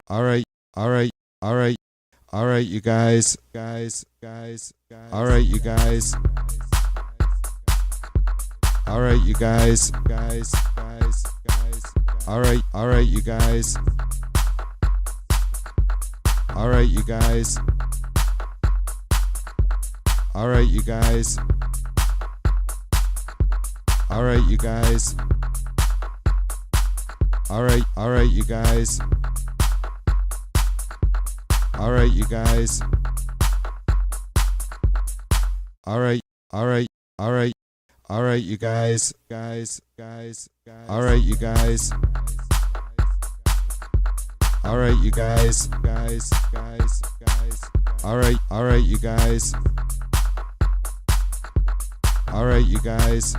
All right, all right, all right, all right, you guys. All right, you guys. All right, you guys. All right, you guys. All right, you guys. All right, you guys. All right, you guys. All right, you guys. All right, you guys. All right, all right, all right, all right, you guys. All right, you guys. All right, you guys. All right, you guys. All right, you guys.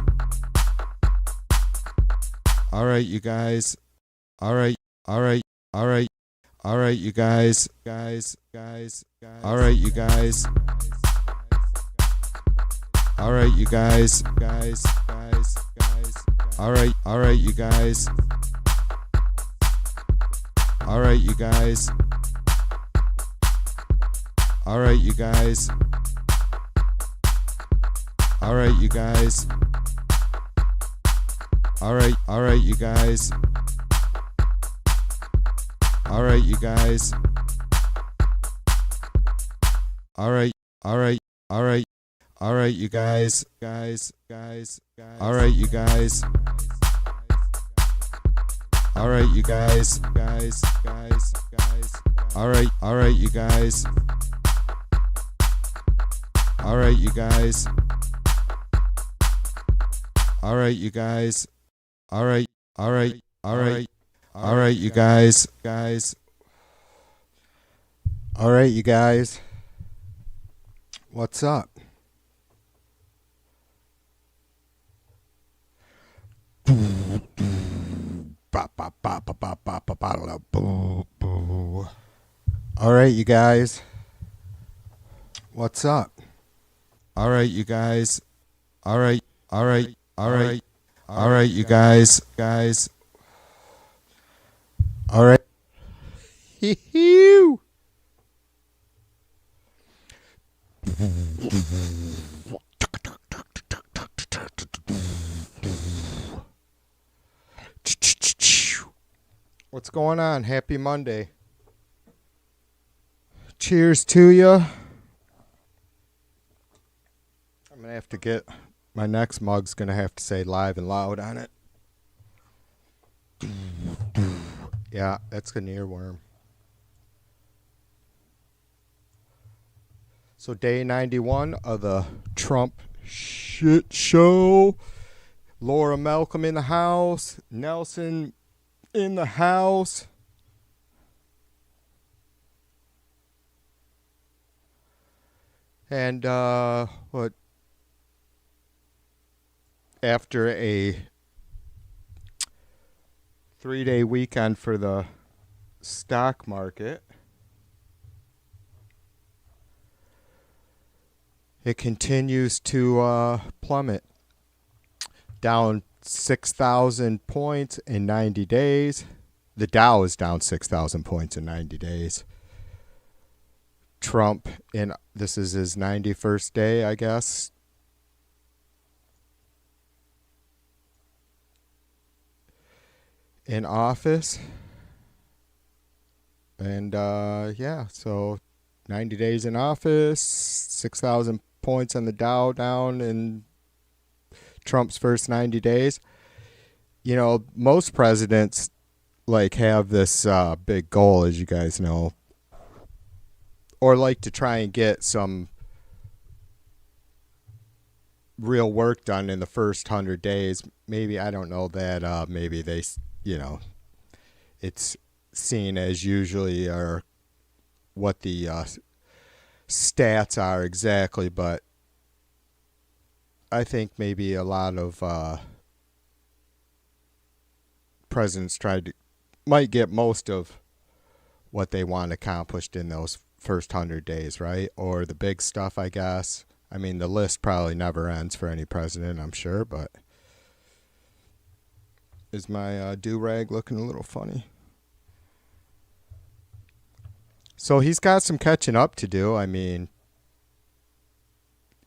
All right, you guys. All right, all right, all right, all right, you guys. All right, you guys. All right, you guys. All right, you guys. All right, you guys. All right, you guys. All right, you guys. All right, you guys. All right, you guys. All right, all right, all right, all right, you guys. All right, you guys. All right, you guys. All right, you guys. All right, you guys. All right, you guys. All right, all right, all right, all right, you guys. All right, you guys. What's up? All right, you guys. What's up? All right, you guys. All right, all right, all right, all right, you guys. All right. What's going on? Happy Monday. Cheers to you. I'm going to have to get my next mug's going to have to say live and loud on it. Yeah, that's an earworm. So day 91 of the Trump shit show. Laura Malcolm in the house. Nelson in the house. And what? After a 3-day weekend for the stock market, it continues to plummet. Down 6,000 points in 90 days. The Dow is down 6,000 points in 90 days. Trump, this is his 91st day, I guess. In office. And yeah, so 90 days in office, 6,000 points on the Dow down in Trump's first 90 days. You know, most presidents have this big goal, as you guys know, or like to try and get some real work done in the first 100 days. Maybe, I don't know that maybe they, it's seen as usually or what the stats are exactly, but I think maybe a lot of presidents might get most of what they want accomplished in those first 100 days, right? Or the big stuff, I guess. I mean, the list probably never ends for any president, I'm sure, but is my do-rag looking a little funny? So he's got some catching up to do. I mean,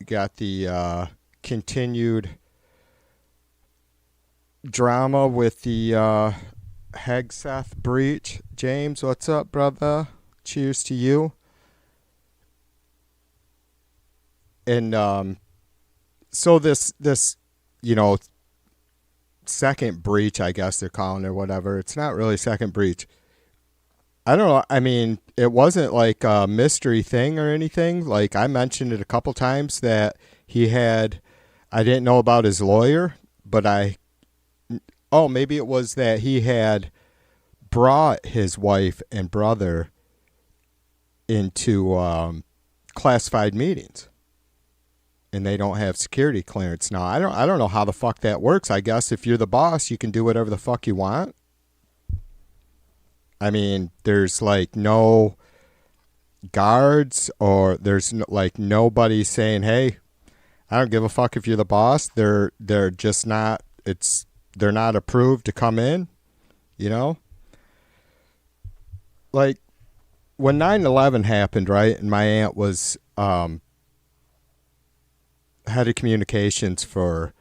you got the continued drama with the Hegseth breach. James, what's up, brother? Cheers to you. And so this you know second breach, I guess they're calling it, or whatever. It's not really second breach. I don't know. I mean, it wasn't like a mystery thing or anything. Like, I mentioned it a couple times that he had. I didn't know about his lawyer, but maybe it was that he had brought his wife and brother into classified meetings, and they don't have security clearance now. I don't know how the fuck that works. I guess if you're the boss, you can do whatever the fuck you want. I mean, there's like no guards, or there's like nobody saying, "Hey, I don't give a fuck if you're the boss." They're just not. They're not approved to come in. You know, like when 9/11 happened, right? And my aunt was head of communications for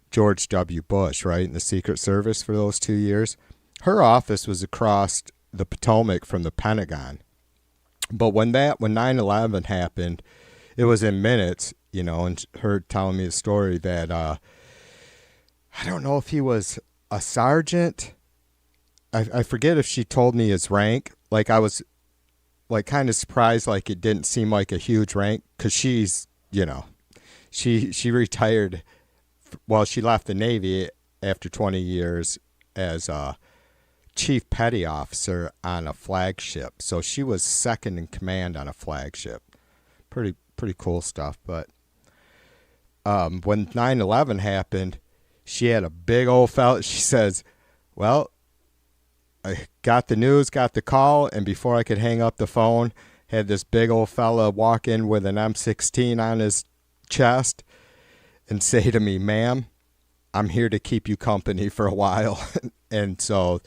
George W. Bush, right, in the Secret Service for those 2 years. Her office was across the Potomac from the Pentagon. But when 9/11 happened, it was in minutes, and her telling me the story that I don't know if he was a sergeant. I forget if she told me his rank. Like, I was like kind of surprised, like it didn't seem like a huge rank, because she's, she retired. Well, she left the Navy after 20 years as a chief petty officer on a flagship. So she was second in command on a flagship. Pretty cool stuff. But when 9/11 happened, she had a big old fella. She says, well, I got the news, got the call, and before I could hang up the phone, had this big old fella walk in with an M16 on his chest and say to me, "Ma'am, I'm here to keep you company for a while." And so,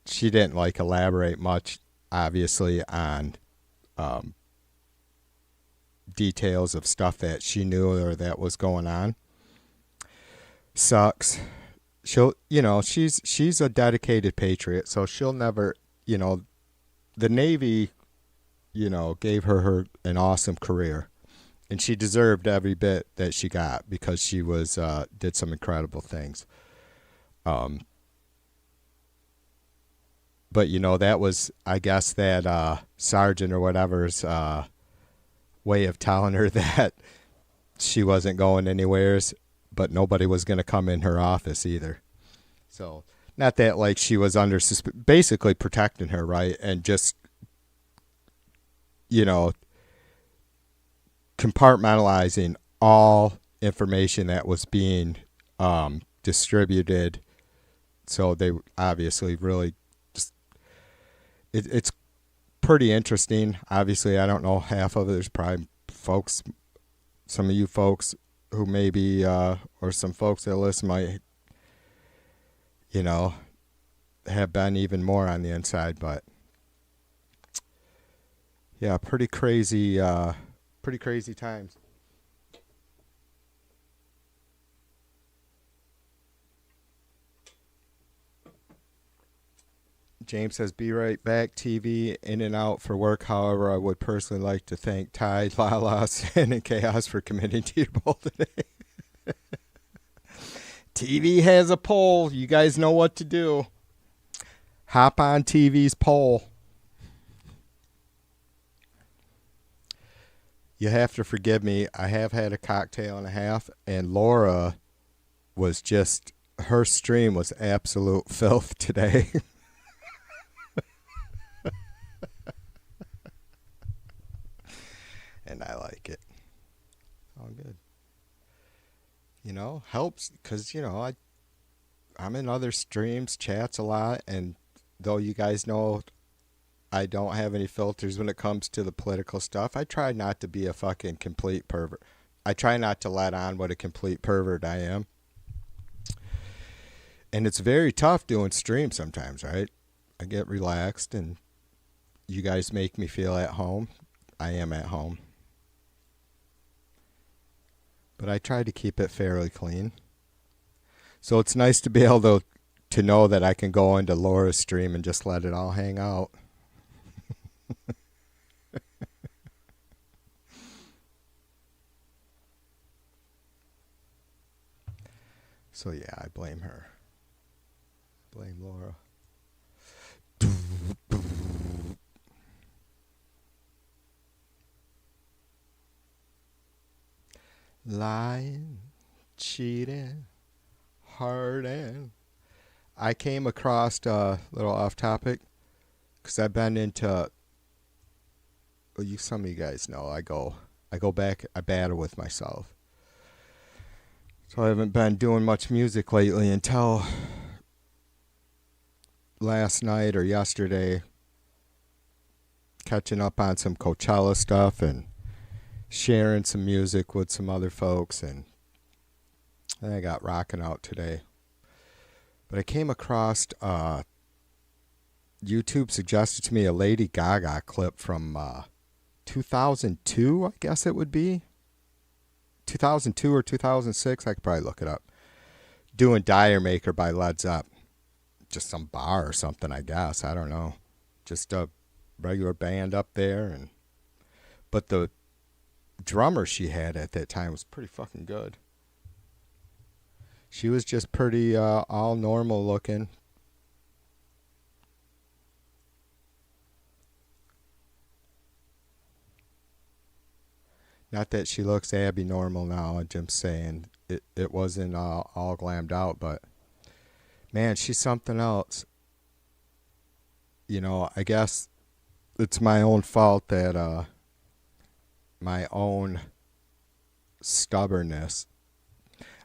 she didn't like elaborate much, obviously, on details of stuff that she knew or that was going on. Sucks. She'll, she's a dedicated patriot, so she'll never, the Navy, gave her an awesome career, and she deserved every bit that she got, because she was did some incredible things. But that was, I guess, that sergeant or whatever's way of telling her that she wasn't going anywheres, but nobody was going to come in her office either. So, not that like she was under basically protecting her, right? And just, compartmentalizing all information that was being distributed. So they obviously really just, it's pretty interesting. Obviously, I don't know half of it. There's probably some of you folks who maybe, or some folks that listen might, have been even more on the inside. But yeah, pretty crazy times. James says, "Be right back. TV in and out for work. However, I would personally like to thank Tide, Lala, Sin, and Chaos for committing to your poll today." TV has a poll. You guys know what to do. Hop on TV's poll. You have to forgive me. I have had a cocktail and a half, and Laura was just, her stream was absolute filth today. And I like it. All good. Helps, because, I'm in other streams, chats a lot, and though you guys know I don't have any filters when it comes to the political stuff, I try not to be a fucking complete pervert. I try not to let on what a complete pervert I am. And it's very tough doing streams sometimes, right? I get relaxed and You guys make me feel at home. I am at home. But I try to keep it fairly clean. So it's nice to be able to know that I can go into Laura's stream and just let it all hang out. So yeah, I blame her. Blame Laura. Lying, cheating, hurting. I came across a little off topic because I've been into. Well, some of you guys know I go back. I battle with myself. So I haven't been doing much music lately until last night or yesterday, catching up on some Coachella stuff and sharing some music with some other folks, and I got rocking out today. But I came across YouTube suggested to me a Lady Gaga clip from 2002, I guess it would be 2002 or 2006. I could probably look it up. Doing Dire Maker by Led Zepp. Just some bar or something, I guess. I don't know. Just a regular band up there, but the drummer she had at that time was pretty fucking good. She was just pretty all normal looking. Not that she looks Abby normal now, I'm just saying it wasn't all glammed out, but man, she's something else. I guess it's my own fault that my own stubbornness.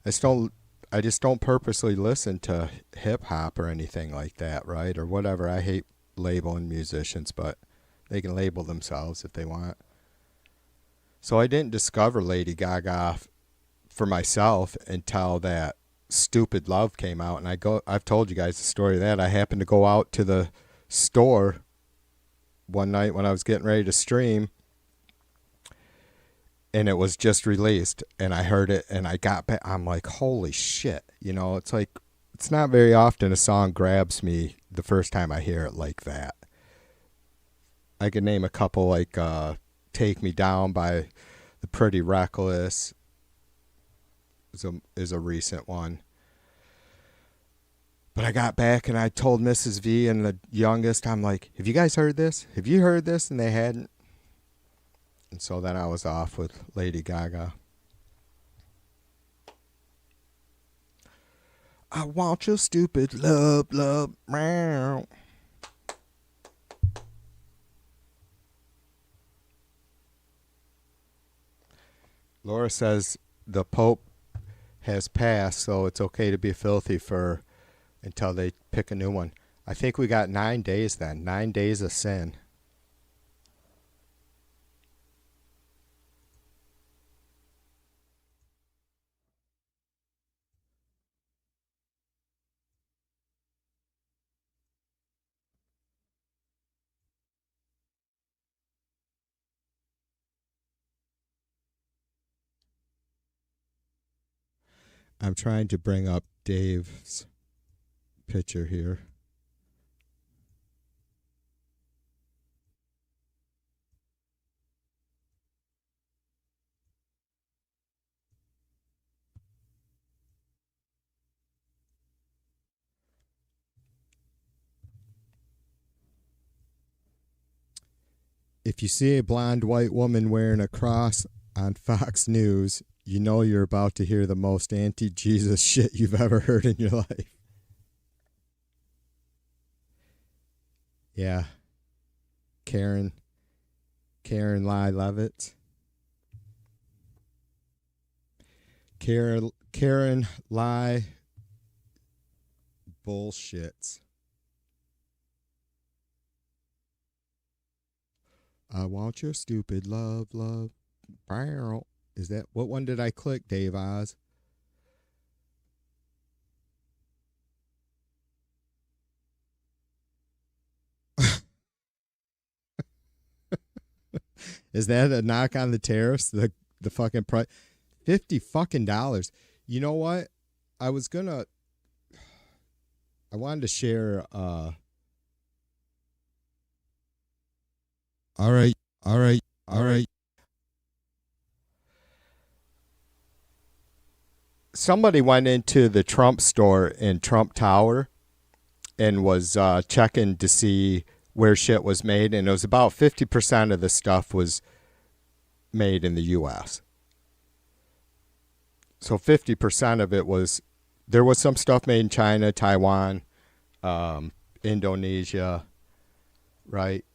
I just don't purposely listen to hip hop or anything like that, right? Or whatever. I hate labeling musicians, but they can label themselves if they want. So I didn't discover Lady Gaga for myself until that Stupid Love came out, and I've told you guys the story of that. I happened to go out to the store one night when I was getting ready to stream, and it was just released, and I heard it, and I got back. I'm like, holy shit. It's like, it's not very often a song grabs me the first time I hear it like that. I could name a couple, like Take Me Down by The Pretty Reckless is a recent one. But I got back and I told Mrs. V and the youngest, I'm like, have you guys heard this? Have you heard this? And they hadn't. And so then I was off with Lady Gaga. I want your stupid love, love, meow. Laura says the Pope has passed, so it's okay to be filthy for until they pick a new one. I think we got 9 days then. 9 days of sin. I'm trying to bring up Dave's picture here. If you see a blonde white woman wearing a cross on Fox News, you know you're about to hear the most anti-Jesus shit you've ever heard in your life. Yeah. Karen Lai Levitt. Karen Lai bullshits. I want your stupid love, love. Is that what one did I click, Dave Oz? Is that a knock on the tariffs? The fucking price, $50 fucking. You know what? I wanted to share. All right, all right, all right. Somebody went into the Trump store in Trump Tower and was checking to see where shit was made, and it was about 50% of the stuff was made in the U.S. So 50% of it was, there was some stuff made in China, Taiwan, Indonesia, right?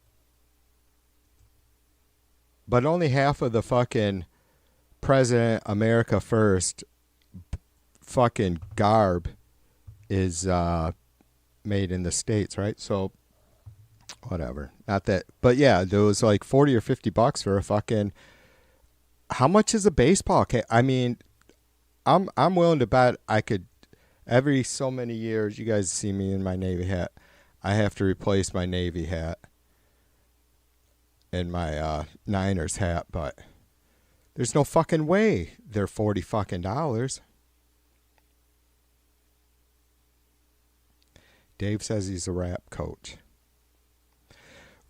But only half of the fucking President America First fucking garb is made in the States, right? So whatever. Not that, but yeah, there was like 40 or $50 for a fucking, how much is a baseball cap? I mean, I'm willing to bet I could, every so many years, you guys see me in my Navy hat, I have to replace my Navy hat and my Niners hat, but there's no fucking way they're $40 fucking dollars. Dave says he's a rap coach.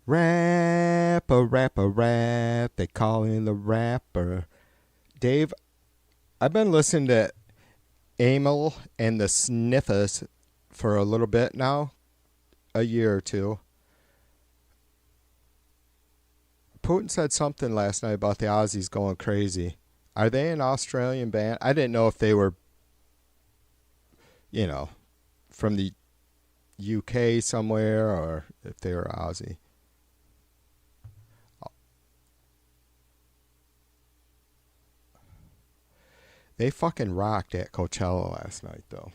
Rap, they call him the rapper. Dave, I've been listening to Emil and the Sniffers for a little bit now, a year or two. Putin said something last night about the Aussies going crazy. Are they an Australian band? I didn't know if they were, from the UK somewhere or if they were Aussie. They fucking rocked at Coachella last night, though.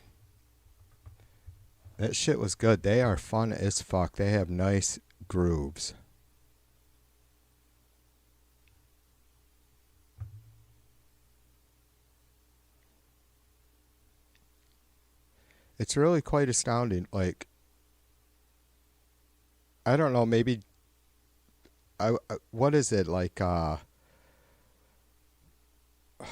That shit was good. They are fun as fuck. They have nice grooves. It's really quite astounding. Like, I don't know, maybe, what is it, like, I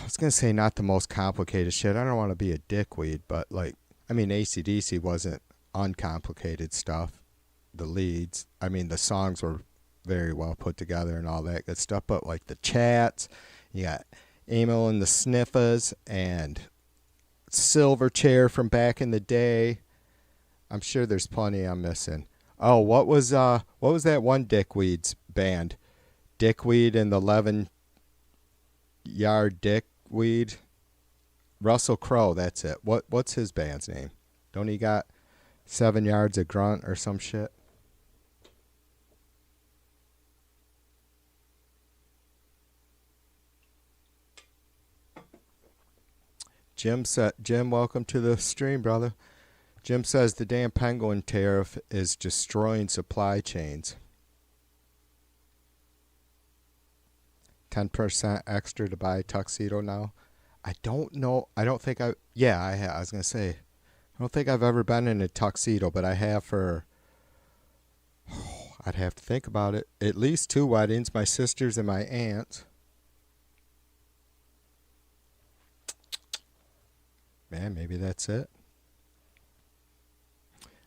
was going to say not the most complicated shit. I don't want to be a dickweed, but, like, I mean, AC/DC wasn't uncomplicated stuff. The leads, I mean, the songs were very well put together and all that good stuff, but, like, the chats, you got Emil and the Sniffers and Silverchair from back in the day. I'm sure there's plenty I'm missing. Oh, what was that one Dickweed's band? Dickweed and the 11-yard Dickweed. Russell Crowe, that's it. What's his band's name? Don't he got 7 yards of grunt or some shit? Jim, welcome to the stream, brother. Jim says the damn penguin tariff is destroying supply chains. 10% extra to buy a tuxedo now. I don't know. I don't think I... Yeah, I was going to say, I don't think I've ever been in a tuxedo, but I have for... I'd have to think about it. At least 2 weddings, my sister's and my aunt's. Man, maybe that's it.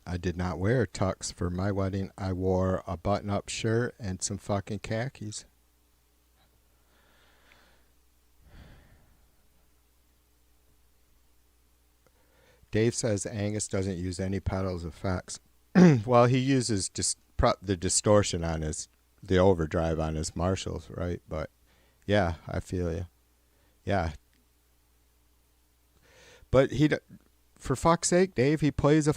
I did not wear a tux for my wedding. I wore a button-up shirt and some fucking khakis. Dave says Angus doesn't use any pedals effects. Well, he uses just the distortion on the overdrive on his Marshalls, right? But yeah, I feel you. Yeah. But for fuck's sake, Dave, he plays a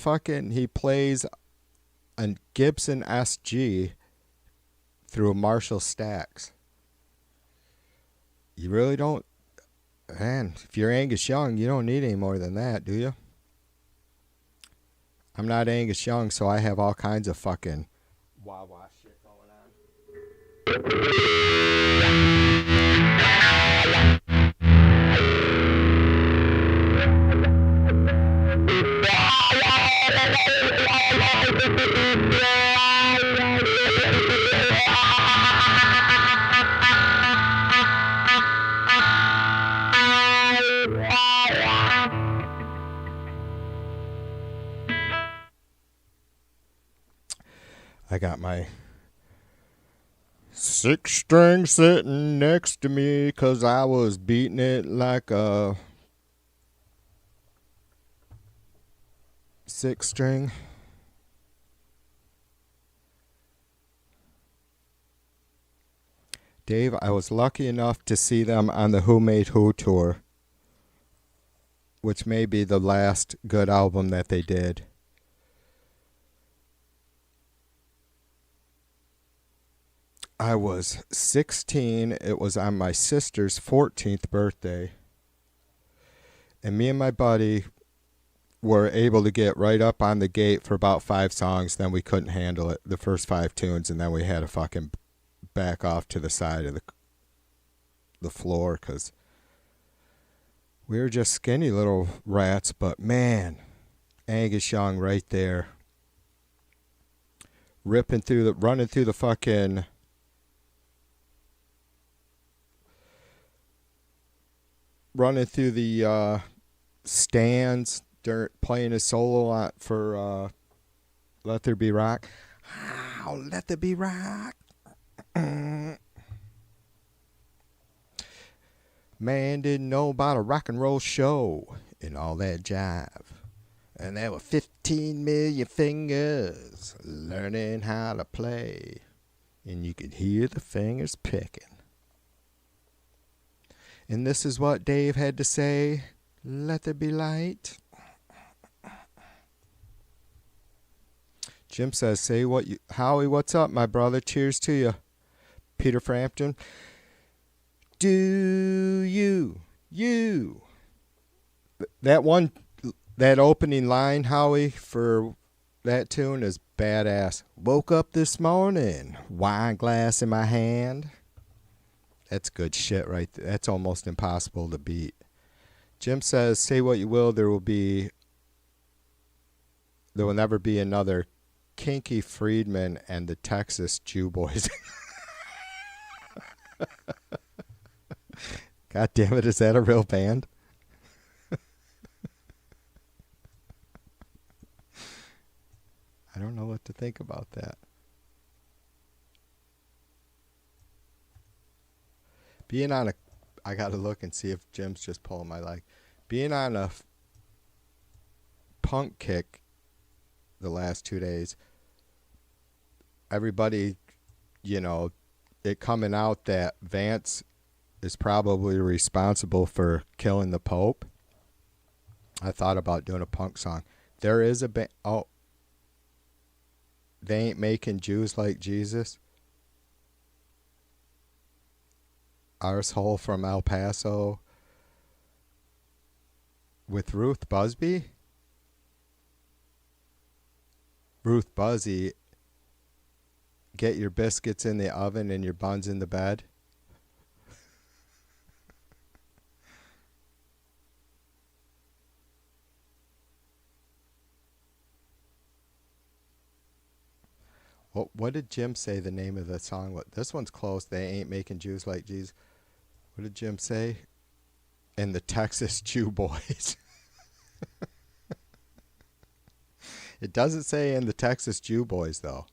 Gibson SG through a Marshall Stax. You really don't, man, if you're Angus Young, you don't need any more than that, do you? I'm not Angus Young, so I have all kinds of fucking wah-wah shit going on. I got my 6-string sitting next to me because I was beating it like a 6-string. Dave, I was lucky enough to see them on the Who Made Who tour, which may be the last good album that they did. I was 16. It was on my sister's 14th birthday. And me and my buddy were able to get right up on the gate for about 5 songs. Then we couldn't handle it, the first 5 tunes, and then we had to fucking back off to the side of the floor because we were just skinny little rats. But man, Angus Young right there, running through the fucking stands, playing his solo for Let There Be Rock. Oh, let there be rock. Man didn't know about a rock and roll show and all that jive. And there were 15 million fingers learning how to play. And you could hear the fingers picking. And this is what Dave had to say. Let there be light. Jim says, Howie, what's up, my brother? Cheers to you. Peter Frampton. Do you. That opening line, Howie, for that tune is badass. Woke up this morning, wine glass in my hand. That's good shit right there. That's almost impossible to beat. Jim says, say what you will, there will never be another Kinky Friedman and the Texas Jew Boys. God damn it, is that a real band? I don't know what to think about that. I gotta look and see if Jim's just pulling my leg. Being on a punk kick the last 2 days, everybody, it coming out that Vance is probably responsible for killing the Pope. I thought about doing a punk song. There is a band. Oh, they ain't making Jews like Jesus. Arsehole from El Paso with Ruth Busby. Ruth Busby, get your biscuits in the oven and your buns in the bed. What did Jim say the name of the song was? This one's close. They ain't making Jews like Jesus. What did Jim say? And the Texas Jew Boys. It doesn't say in the Texas Jew Boys, though.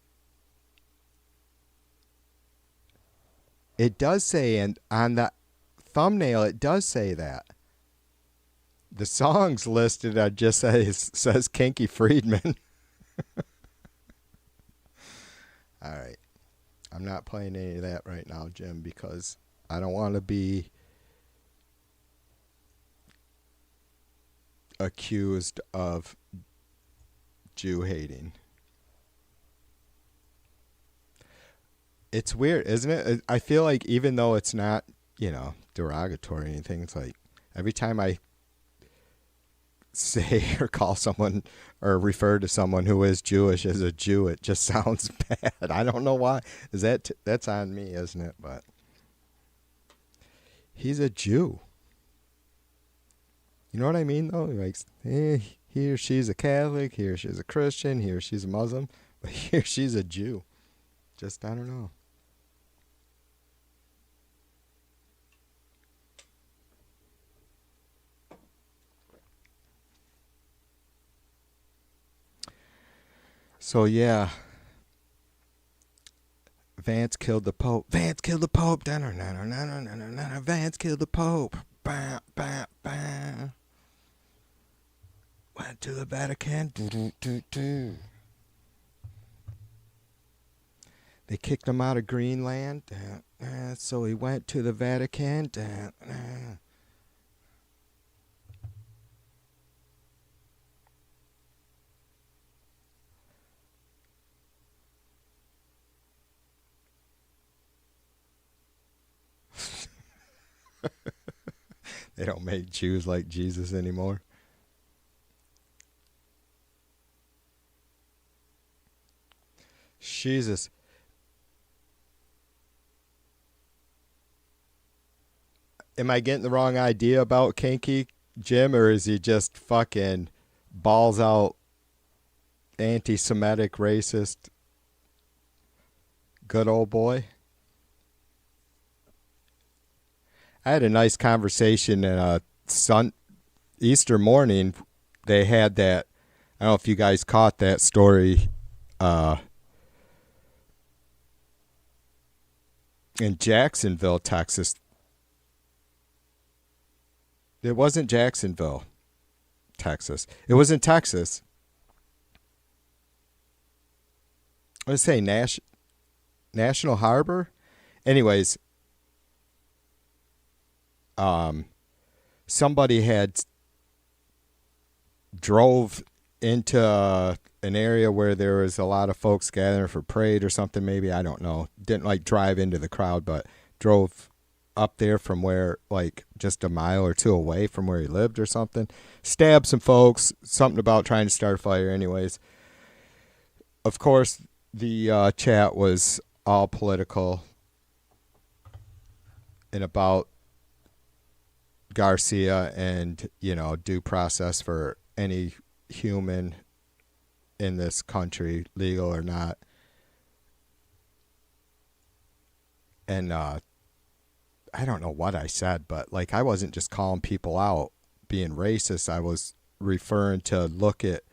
It does say, on the thumbnail, it does say that. The songs listed just says Kinky Friedman. All right. I'm not playing any of that right now, Jim, because I don't want to be accused of Jew hating. It's weird, isn't it? I feel like even though it's not, derogatory or anything, it's like every time I say or call someone or refer to someone who is Jewish as a Jew, it just sounds bad. I don't know why. That's on me, isn't it? But he's a Jew. You know what I mean, though? Like, he or she's a Catholic, he or she's a Christian, he or she's a Muslim, but he or she's a Jew. Just, I don't know. So, yeah. Vance killed the Pope. Vance killed the Pope. Vance killed the Pope. Bah, bah, bah. Went to the Vatican. They kicked him out of Greenland. So he went to the Vatican. They don't make Jews like Jesus anymore. Jesus. Am I getting the wrong idea about Kinky Jim, or is he just fucking balls out anti-Semitic, racist, good old boy? I had a nice conversation in a Easter morning. They had that. I don't know if you guys caught that story in Jacksonville, Texas. It wasn't Jacksonville, Texas. It was in Texas. Let's say National Harbor. Anyways, somebody had drove into an area where there was a lot of folks gathering for parade or something, maybe, I don't know. Didn't like drive into the crowd, but drove up there from where, like, just a mile or two away from where he lived or something. Stabbed some folks, something about trying to start a fire. Anyways, of course, the chat was all political and about Garcia and, due process for any human in this country, legal or not. And I don't know what I said, but like, I wasn't just calling people out being racist. I was referring to look at,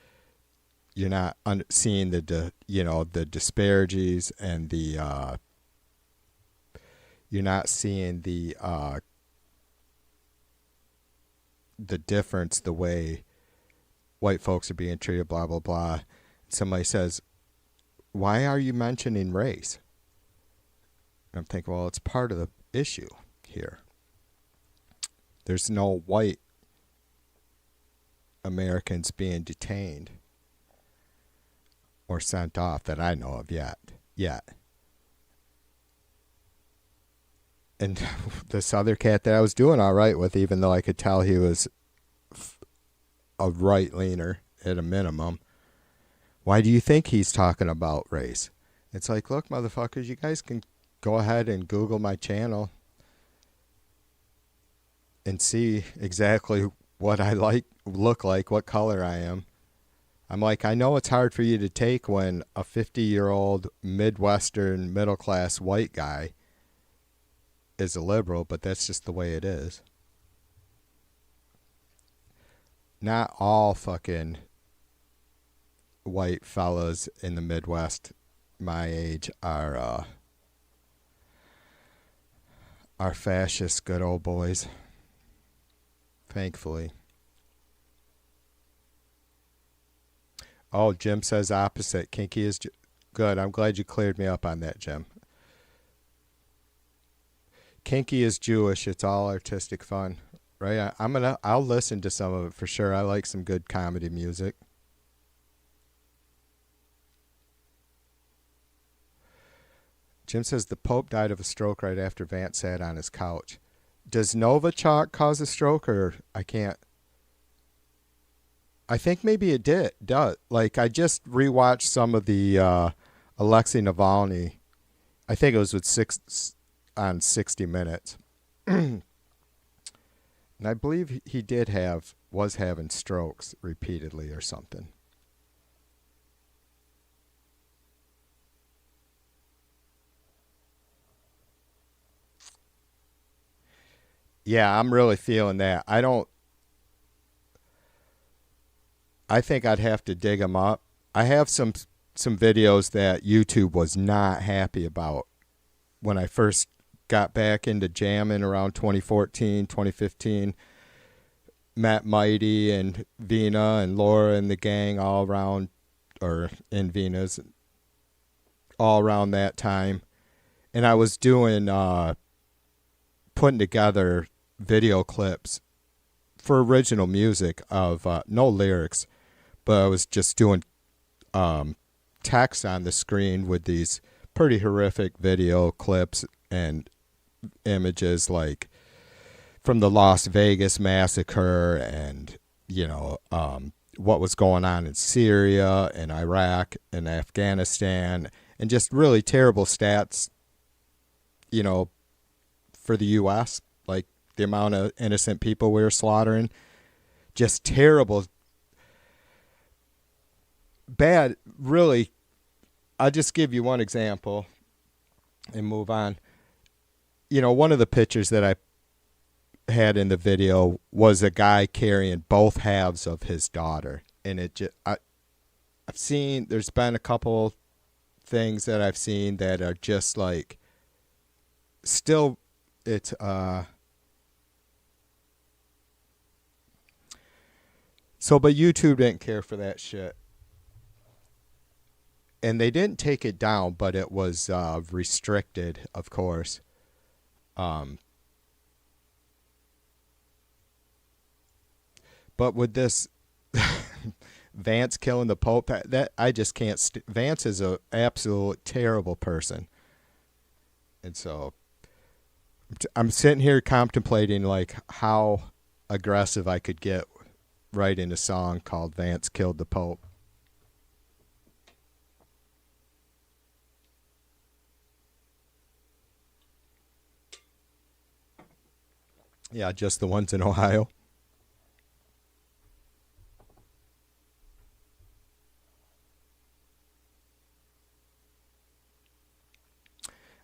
you're not seeing the disparities and the you're not seeing the difference, the way white folks are being treated, blah, blah, blah. Somebody says, why are you mentioning race? And I'm thinking, well, it's part of the issue here. There's no white Americans being detained or sent off that I know of yet. And this other cat that I was doing all right with, even though I could tell he was a right-leaner at a minimum, why do you think he's talking about race? It's like, look, motherfuckers, you guys can go ahead and Google my channel and see exactly what I look like, what color I am. I'm like, I know it's hard for you to take when a 50-year-old Midwestern middle-class white guy is a liberal, but that's just the way it is. Not all fucking white fellas in the Midwest my age are fascist good old boys. Thankfully. Oh, Jim says opposite. Kinky is good. I'm glad you cleared me up on that, Jim. Kinky is Jewish. It's all artistic fun, right? I'll listen to some of it for sure. I like some good comedy music. Jim says the Pope died of a stroke right after Vance sat on his couch. Does Novichok cause a stroke, or I can't? I think maybe it does. Like, I just rewatched some of the Alexei Navalny. I think it was on 60 Minutes. And I believe he was having strokes repeatedly or something. Yeah, I'm really feeling that. I think I'd have to dig them up. I have some videos that YouTube was not happy about when I first got back into jamming around 2014, 2015. Matt Mighty and Vina and Laura and the gang all around, or in Vina's, all around that time. And I was doing, putting together video clips for original music of no lyrics, but I was just doing text on the screen with these pretty horrific video clips and images like from the Las Vegas massacre and, what was going on in Syria and Iraq and Afghanistan, and just really terrible stats, for the U.S., like the amount of innocent people we were slaughtering. Just terrible, bad, really. I'll just give you one example and move on. One of the pictures that I had in the video was a guy carrying both halves of his daughter, and I've seen, there's been a couple things that I've seen that are just like, still, it's but YouTube didn't care for that shit, and they didn't take it down, but it was restricted, of course. But with this Vance killing the Pope, that I just can't. Vance is a absolute terrible person, and so I'm sitting here contemplating like how aggressive I could get writing a song called "Vance Killed the Pope." Yeah, just the ones in Ohio.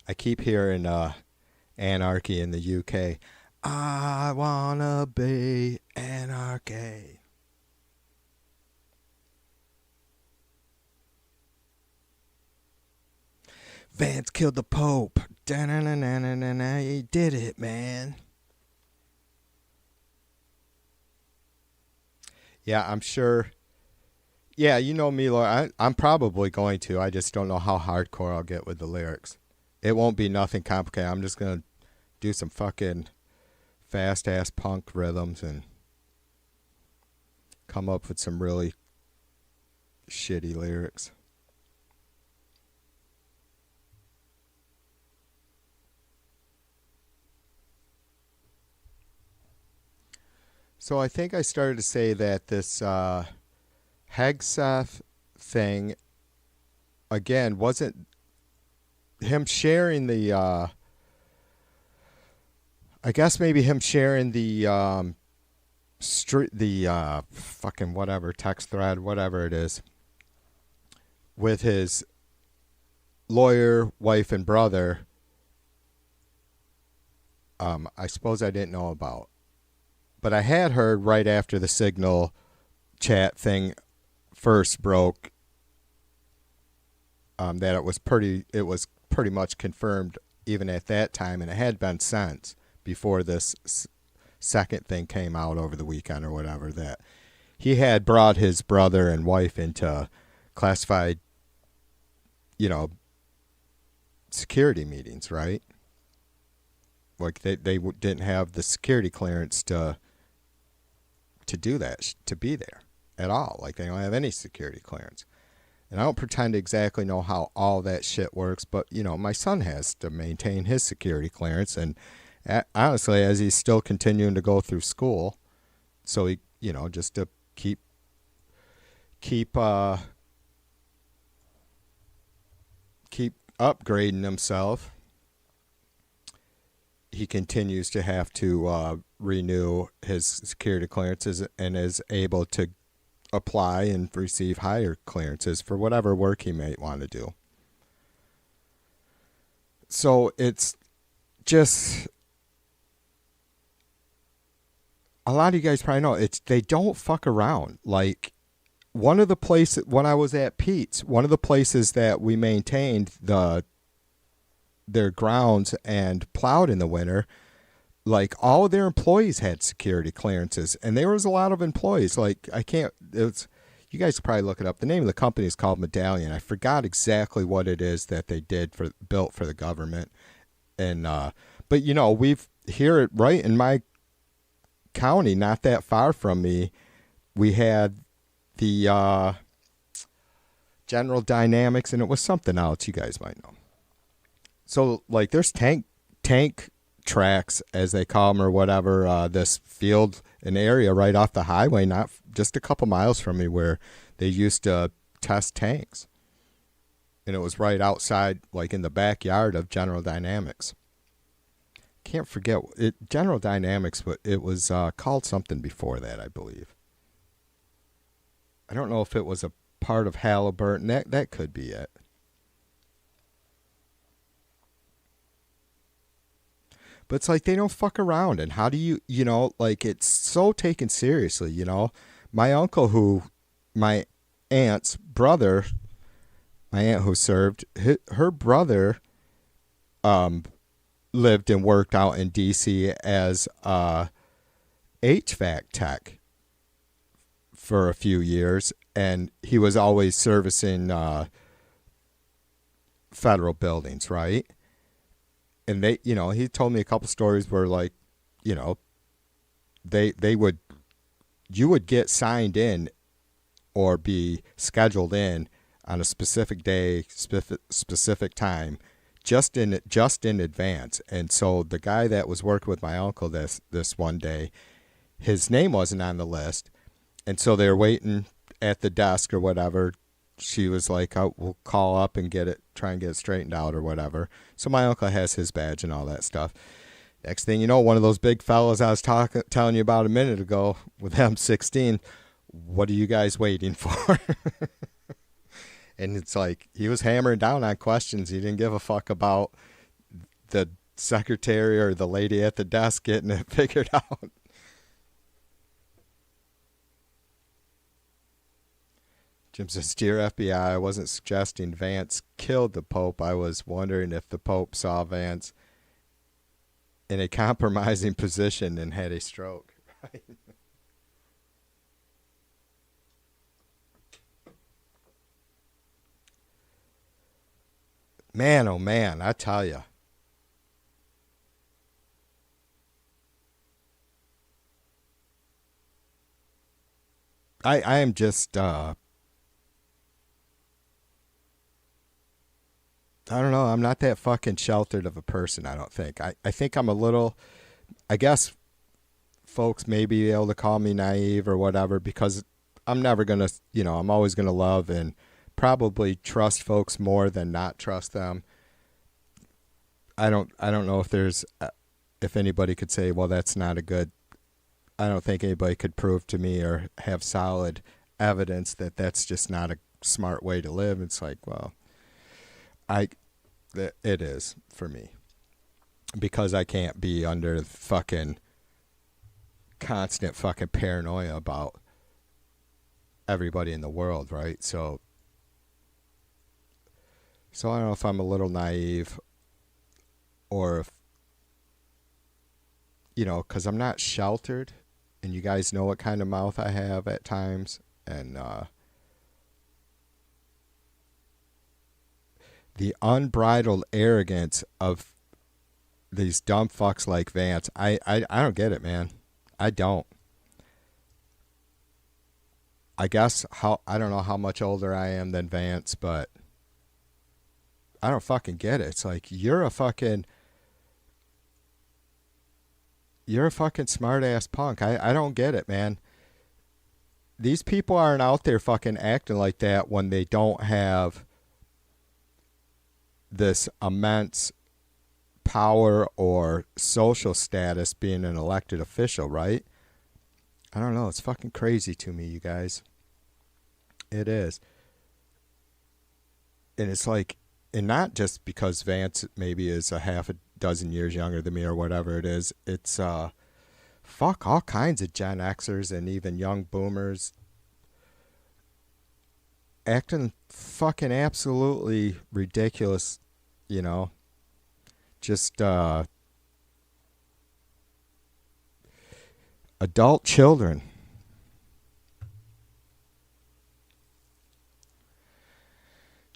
I keep hearing Anarchy in the UK. I wanna be anarchy. Vance killed the Pope. Da-na-na-na-na-na. He did it, man. Yeah, I'm sure. Yeah, you know me, Laura. I'm probably going to. I just don't know how hardcore I'll get with the lyrics. It won't be nothing complicated. I'm just going to do some fucking fast-ass punk rhythms and come up with some really shitty lyrics. So I think I started to say that this Hegseth thing, again, wasn't him sharing the, I guess maybe him sharing the fucking whatever, text thread, whatever it is, with his lawyer, wife, and brother, I suppose I didn't know about. But I had heard right after the Signal chat thing first broke that it was pretty much confirmed even at that time, and it had been since, before this second thing came out over the weekend or whatever, that he had brought his brother and wife into classified, security meetings, right? Like they didn't have the security clearance to do that, to be there at all. Like they don't have any security clearance. And I don't pretend to exactly know how all that shit works, but, my son has to maintain his security clearance. And honestly, as he's still continuing to go through school, so he, just to keep upgrading himself, he continues to have to renew his security clearances and is able to apply and receive higher clearances for whatever work he may want to do. So it's just, a lot of you guys probably know, they don't fuck around. Like, one of the places, when I was at Pete's, one of the places that we maintained the their grounds and plowed in the winter, like all of their employees had security clearances, and there was a lot of employees. Like I can't. It's you guys could probably look it up. The name of the company is called Medallion. I forgot exactly what it is that they did for built for the government, and but we've here right in my county, not that far from me, we had the General Dynamics, and it was something else you guys might know. So like there's tank tracks as they call them or whatever, this field, an area right off the highway, not just a couple miles from me, where they used to test tanks, and it was right outside, like in the backyard of General Dynamics. Can't forget it. General Dynamics, but it was called something before that, I believe. I don't know if it was a part of Halliburton. That could be it. But it's like they don't fuck around. And how do like it's so taken seriously, My uncle, my aunt's brother, my aunt who served, her brother lived and worked out in D.C. as a HVAC tech for a few years. And he was always servicing federal buildings, right? And they, he told me a couple stories where, like, they would, you would get signed in or be scheduled in on a specific day, specific time, just in advance. And so the guy that was working with my uncle this one day, his name wasn't on the list, and so they were waiting at the desk or whatever. She was like, oh, we'll call up and try and get it straightened out or whatever. So my uncle has his badge and all that stuff. Next thing you know, one of those big fellas I was telling you about a minute ago with M16, what are you guys waiting for? And it's like, he was hammering down on questions. He didn't give a fuck about the secretary or the lady at the desk getting it figured out. Jim says, dear FBI, I wasn't suggesting Vance killed the Pope. I was wondering if the Pope saw Vance in a compromising position and had a stroke. Right? Man, oh man, I tell you. I am just I don't know. I'm not that fucking sheltered of a person, I don't think. I think I'm a little, I guess folks may be able to call me naive or whatever, because I'm never going to, I'm always going to love and probably trust folks more than not trust them. I don't know if anybody could say, well, that's not a good, I don't think anybody could prove to me or have solid evidence that that's just not a smart way to live. It's like, well, it is for me, because I can't be under fucking constant fucking paranoia about everybody in the world, right? So I don't know if I'm a little naive or if, because I'm not sheltered, and you guys know what kind of mouth I have at times, and the unbridled arrogance of these dumb fucks like Vance. I don't get it, man. I don't. I guess I don't know how much older I am than Vance, but I don't fucking get it. It's like, you're a fucking smart ass punk. I don't get it, man. These people aren't out there fucking acting like that when they don't have this immense power or social status being an elected official, right? I don't know. It's fucking crazy to me, you guys. It is. And it's like, and not just because Vance maybe is a half a dozen years younger than me or whatever it is. It's fuck all kinds of Gen Xers and even young boomers acting fucking absolutely ridiculous, just adult children.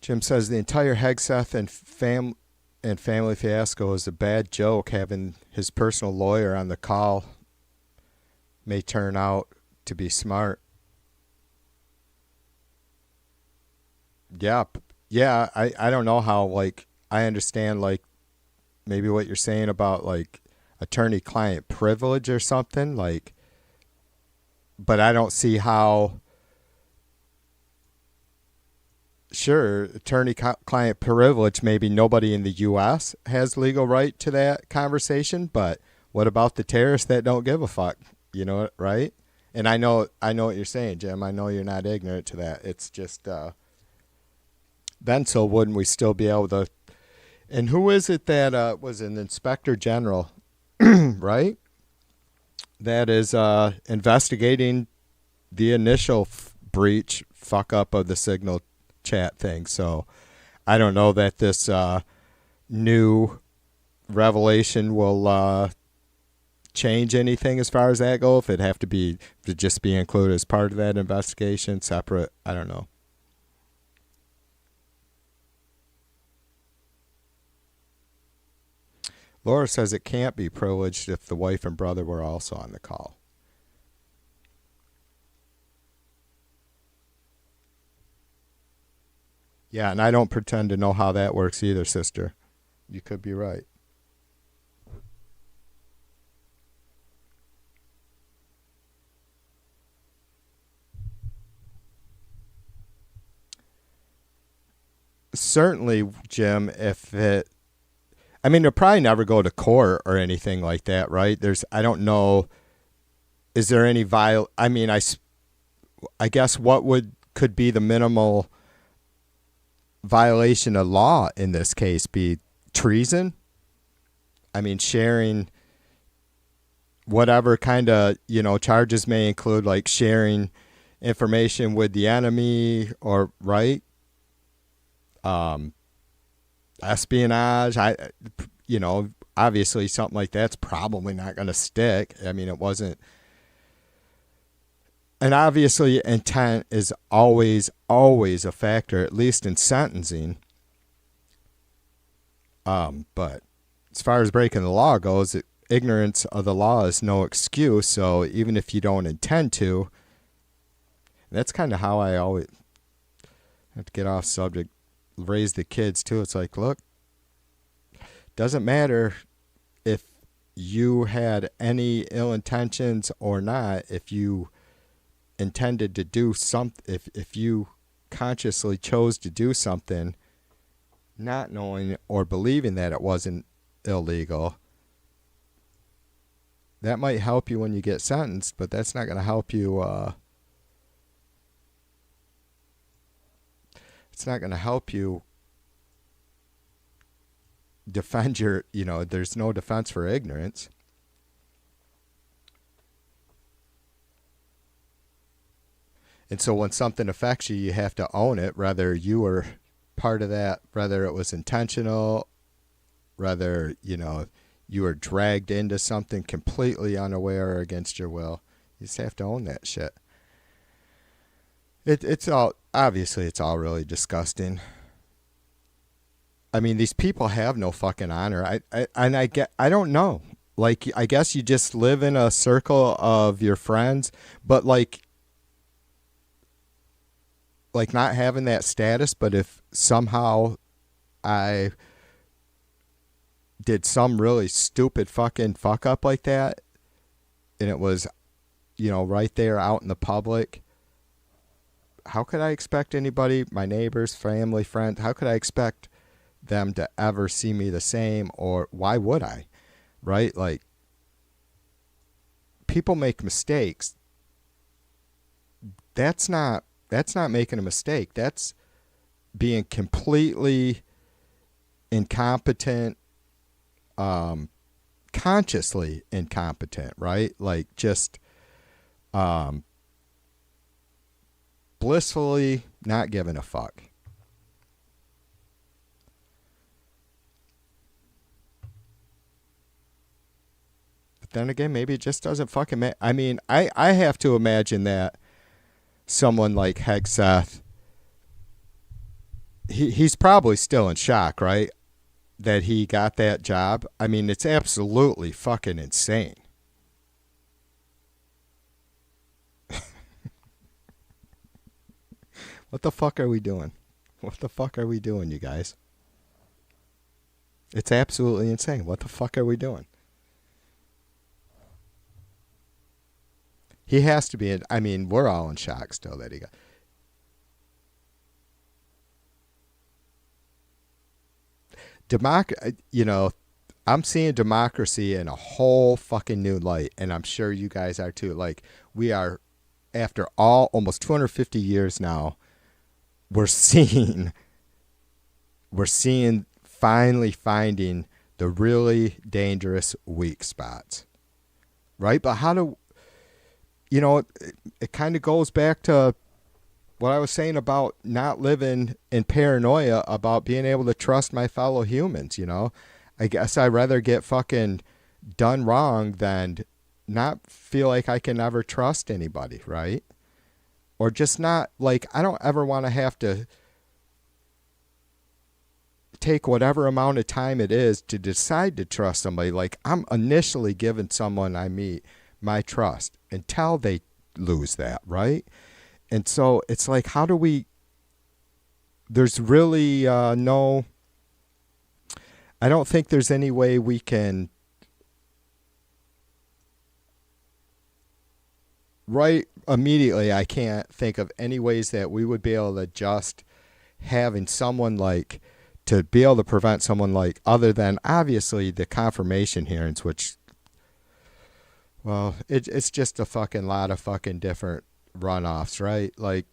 Jim says the entire Hegseth and family fiasco is a bad joke. Having his personal lawyer on the call may turn out to be smart. Yeah, yeah. I don't know how, like, I understand, like, maybe what you're saying about, like, attorney-client privilege or something, like, but I don't see how. Sure, attorney-client privilege, maybe nobody in the U.S. has legal right to that conversation, but what about the terrorists that don't give a fuck? You know, right? And I know what you're saying, Jim. I know you're not ignorant to that. It's just, then so wouldn't we still be able to? And who is it that was an inspector general, right? That is investigating the initial breach, fuck up of the signal chat thing. So I don't know that this new revelation will change anything as far as that go. If it just be included as part of that investigation, separate, I don't know. Laura says it can't be privileged if the wife and brother were also on the call. Yeah, and I don't pretend to know how that works either, sister. You could be right. Certainly, Jim, they'll probably never go to court or anything like that, right? I don't know, is there any I guess what could be the minimal violation of law in this case? Be treason? I mean, sharing whatever kind of, charges may include, like sharing information with the enemy, or, right? Espionage. Obviously something like that's probably not going to stick. I mean, it wasn't. And obviously intent is always a factor, at least in sentencing. But as far as breaking the law goes, ignorance of the law is no excuse. So even if you don't intend to, that's kind of how I always have to get off subject, raise the kids too. It's like, look, doesn't matter if you had any ill intentions or not. If you intended to do something, if you consciously chose to do something, not knowing or believing that it wasn't illegal, that might help you when you get sentenced, but that's not going to help you. It's not going to help you defend your, there's no defense for ignorance. And so when something affects you, you have to own it, whether you were part of that, whether it was intentional, whether, you were dragged into something completely unaware or against your will. You just have to own that shit. It's all really disgusting. I mean, these people have no fucking honor. I don't know. Like, I guess you just live in a circle of your friends, but like not having that status, but if somehow I did some really stupid fucking fuck up like that, and it was, right there out in the public, how could I expect anybody, my neighbors, family, friends, how could I expect them to ever see me the same? Or why would I? Right? Like, people make mistakes. That's not making a mistake. That's being completely incompetent, consciously incompetent, right? Like, just blissfully not giving a fuck. then again, maybe it just doesn't fucking matter. I mean, I have to imagine that someone like Hegseth, he's probably still in shock, right? That he got that job. I mean, it's absolutely fucking insane. What the fuck are we doing? What the fuck are we doing, you guys? It's absolutely insane. What the fuck are we doing? He has to be. I mean, we're all in shock still that he got. I'm seeing democracy in a whole fucking new light, and I'm sure you guys are too. Like, we are, after almost 250 years now, we're seeing finally finding the really dangerous weak spots, right? But how do, it kind of goes back to what I was saying about not living in paranoia about being able to trust my fellow humans, I guess I'd rather get fucking done wrong than not feel like I can ever trust anybody, right? Or just not, like, I don't ever want to have to take whatever amount of time it is to decide to trust somebody. Like, I'm initially giving someone I meet my trust until they lose that, right? And so it's like, how do we, there's really no, I don't think there's any way we can, right immediately, I can't think of any ways that we would be able to just having someone like, to be able to prevent someone like, other than obviously the confirmation hearings, which, well, it's just a fucking lot of fucking different runoffs, right? Like,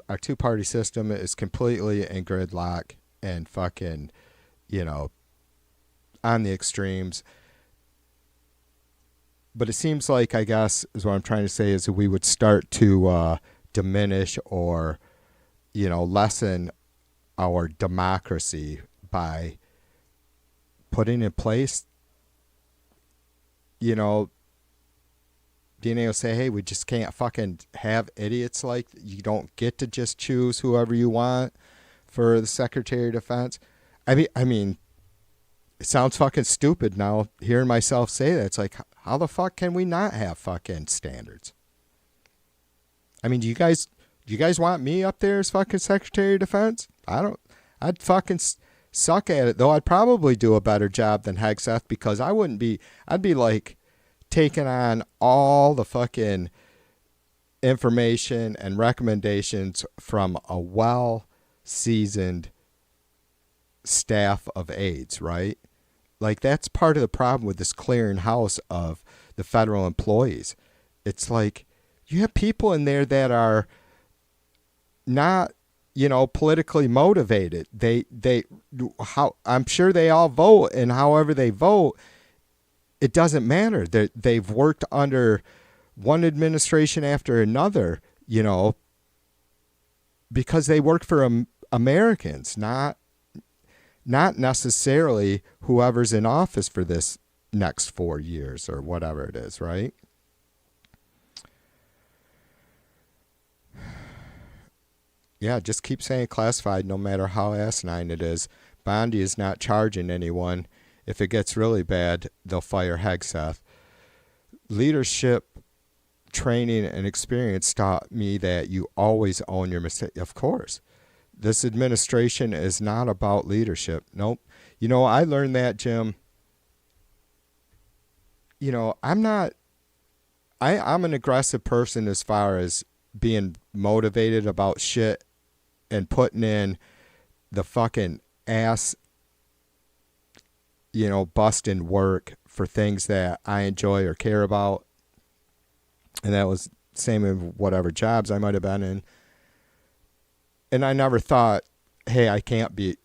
our two-party system is completely in gridlock and fucking, on the extremes. But it seems like, I guess, is what I'm trying to say, is that we would start to diminish or, lessen our democracy by putting in place, being able to say, hey, we just can't fucking have idiots like, you don't get to just choose whoever you want for the Secretary of Defense. I mean, it sounds fucking stupid now hearing myself say that. It's like, how the fuck can we not have fucking standards? I mean, do you guys want me up there as fucking Secretary of Defense? I'd fucking suck at it, though. I'd probably do a better job than Hegseth, because I'd be like taking on all the fucking information and recommendations from a well-seasoned staff of aides, right? Like, that's part of the problem with this clearinghouse of the federal employees. It's like, you have people in there that are not, politically motivated. I'm sure they all vote, and however they vote, it doesn't matter. They've worked under one administration after another, because they work for Americans, not necessarily whoever's in office for this next 4 years or whatever it is, right? Yeah, just keep saying classified no matter how asinine it is. Bondi is not charging anyone. If it gets really bad, they'll fire Hegseth. Leadership, training, and experience taught me that you always own your mistake. Of course. This administration is not about leadership. Nope. I learned that, Jim. I'm an aggressive person as far as being motivated about shit and putting in the fucking ass, busting work for things that I enjoy or care about. And that was same in whatever jobs I might have been in. And I never thought, hey, I can't be,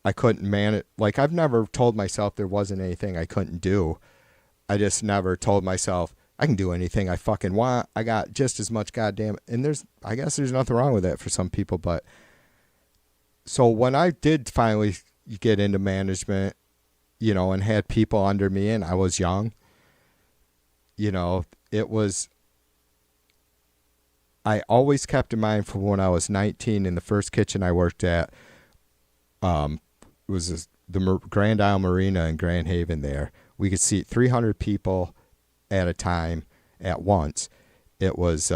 I couldn't manage. Like, I've never told myself there wasn't anything I couldn't do. I just never told myself, I can do anything I fucking want. I got just as much goddamn, and I guess there's nothing wrong with that for some people. But so when I did finally get into management, and had people under me, and I was young. It was, I always kept in mind from when I was 19 in the first kitchen I worked at, was the Grand Isle Marina in Grand Haven there. We could seat 300 people at a time at once. It was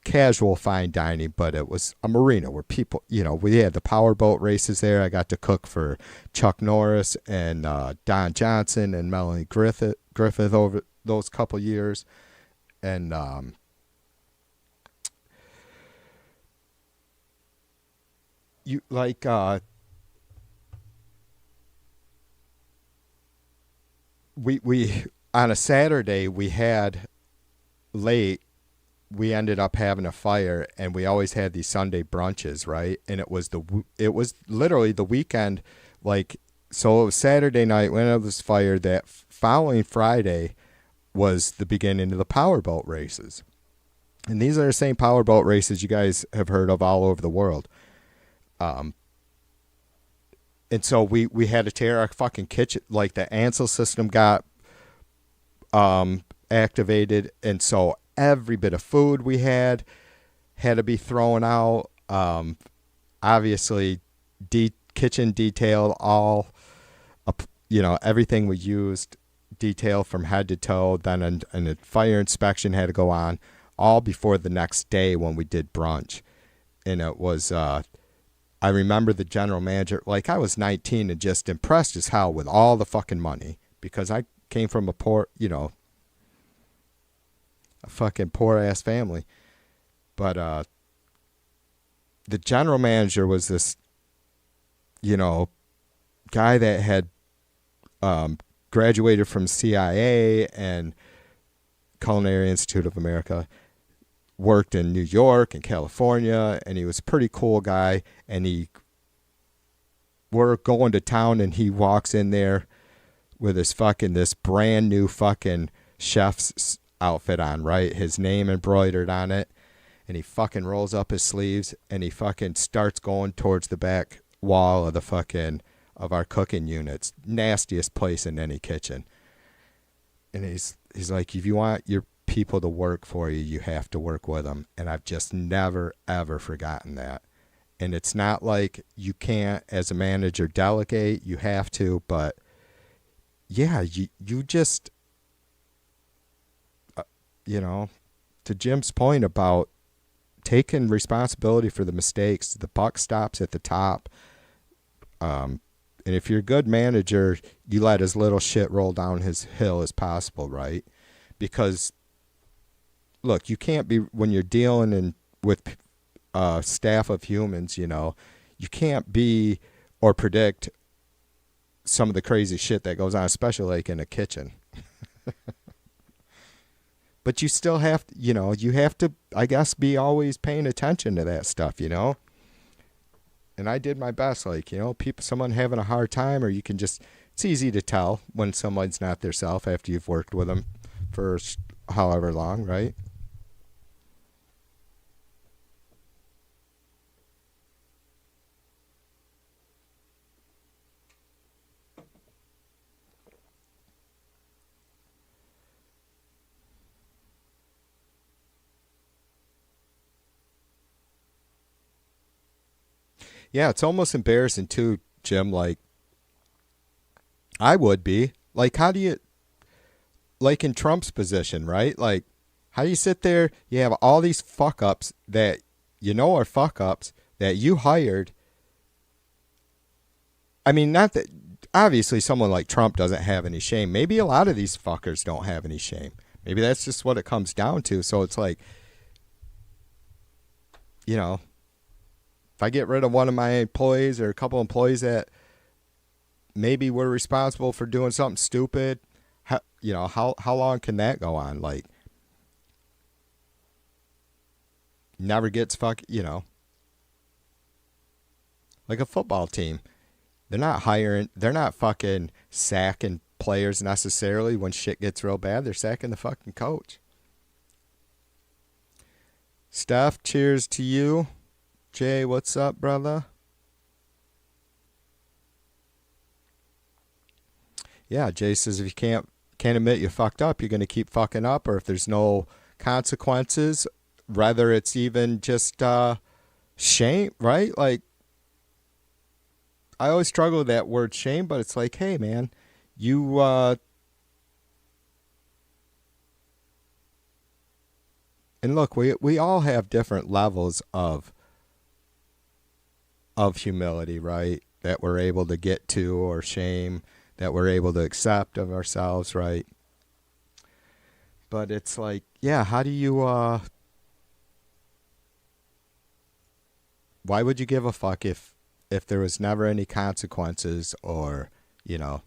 casual fine dining, but it was a marina where people, we had the powerboat races there. I got to cook for Chuck Norris and Don Johnson and Melanie Griffith over those couple years. And you like we on a Saturday we had late, we ended up having a fire, and we always had these Sunday brunches, right? And it was literally the weekend, like, so it was Saturday night when it was fire. That following Friday was the beginning of the powerboat races, and these are the same powerboat races you guys have heard of all over the world. And so we had to tear our fucking kitchen, like the Ansel system got activated, and so every bit of food we had to be thrown out. Obviously, kitchen detailed, all, everything we used detailed from head to toe. Then a fire inspection had to go on, all before the next day when we did brunch. And it was, I remember the general manager, like I was 19 and just impressed as hell with all the fucking money, because I came from a poor, a fucking poor ass family. But the general manager was this, guy that had graduated from CIA and Culinary Institute of America, worked in New York and California, and he was a pretty cool guy. And we're going to town, and he walks in there with this brand new fucking chef's outfit on, right? His name embroidered on it. And he fucking rolls up his sleeves, and he fucking starts going towards the back wall of our cooking units. Nastiest place in any kitchen. And he's like, if you want your people to work for you, you have to work with them. And I've just never, ever forgotten that. And it's not like you can't, as a manager, delegate. You have to, but yeah, you just, to Jim's point about taking responsibility for the mistakes, the buck stops at the top. And if you're a good manager, you let as little shit roll down his hill as possible, right? Because, look, you can't be, when you're dealing with staff of humans, you can't be or predict some of the crazy shit that goes on, especially like in a kitchen. But you still have to, you have to, I guess, be always paying attention to that stuff, And I did my best, like, someone having a hard time, or you can just, it's easy to tell when someone's not their self after you've worked with them for however long, right? Yeah, it's almost embarrassing too, Jim. Like, I would be. Like, how do you, like in Trump's position, right? Like, how do you sit there? You have all these fuck ups that are fuck ups that you hired. I mean, not that, obviously someone like Trump doesn't have any shame. Maybe a lot of these fuckers don't have any shame. Maybe that's just what it comes down to. So it's like, if I get rid of one of my employees or a couple employees that maybe were responsible for doing something stupid, how long can that go on? Like, never gets like a football team. They're not fucking sacking players necessarily when shit gets real bad. They're sacking the fucking coach. Steph, cheers to you. Jay, what's up, brother? Yeah, Jay says if you can't admit you fucked up, you're gonna keep fucking up, or if there's no consequences, whether it's even just shame, right? Like I always struggle with that word shame, but it's like, hey man, you and look, we all have different levels of humility, right? That we're able to get to, or shame that we're able to accept of ourselves, right? But it's like, yeah, how do you why would you give a fuck if there was never any consequences, or, you know,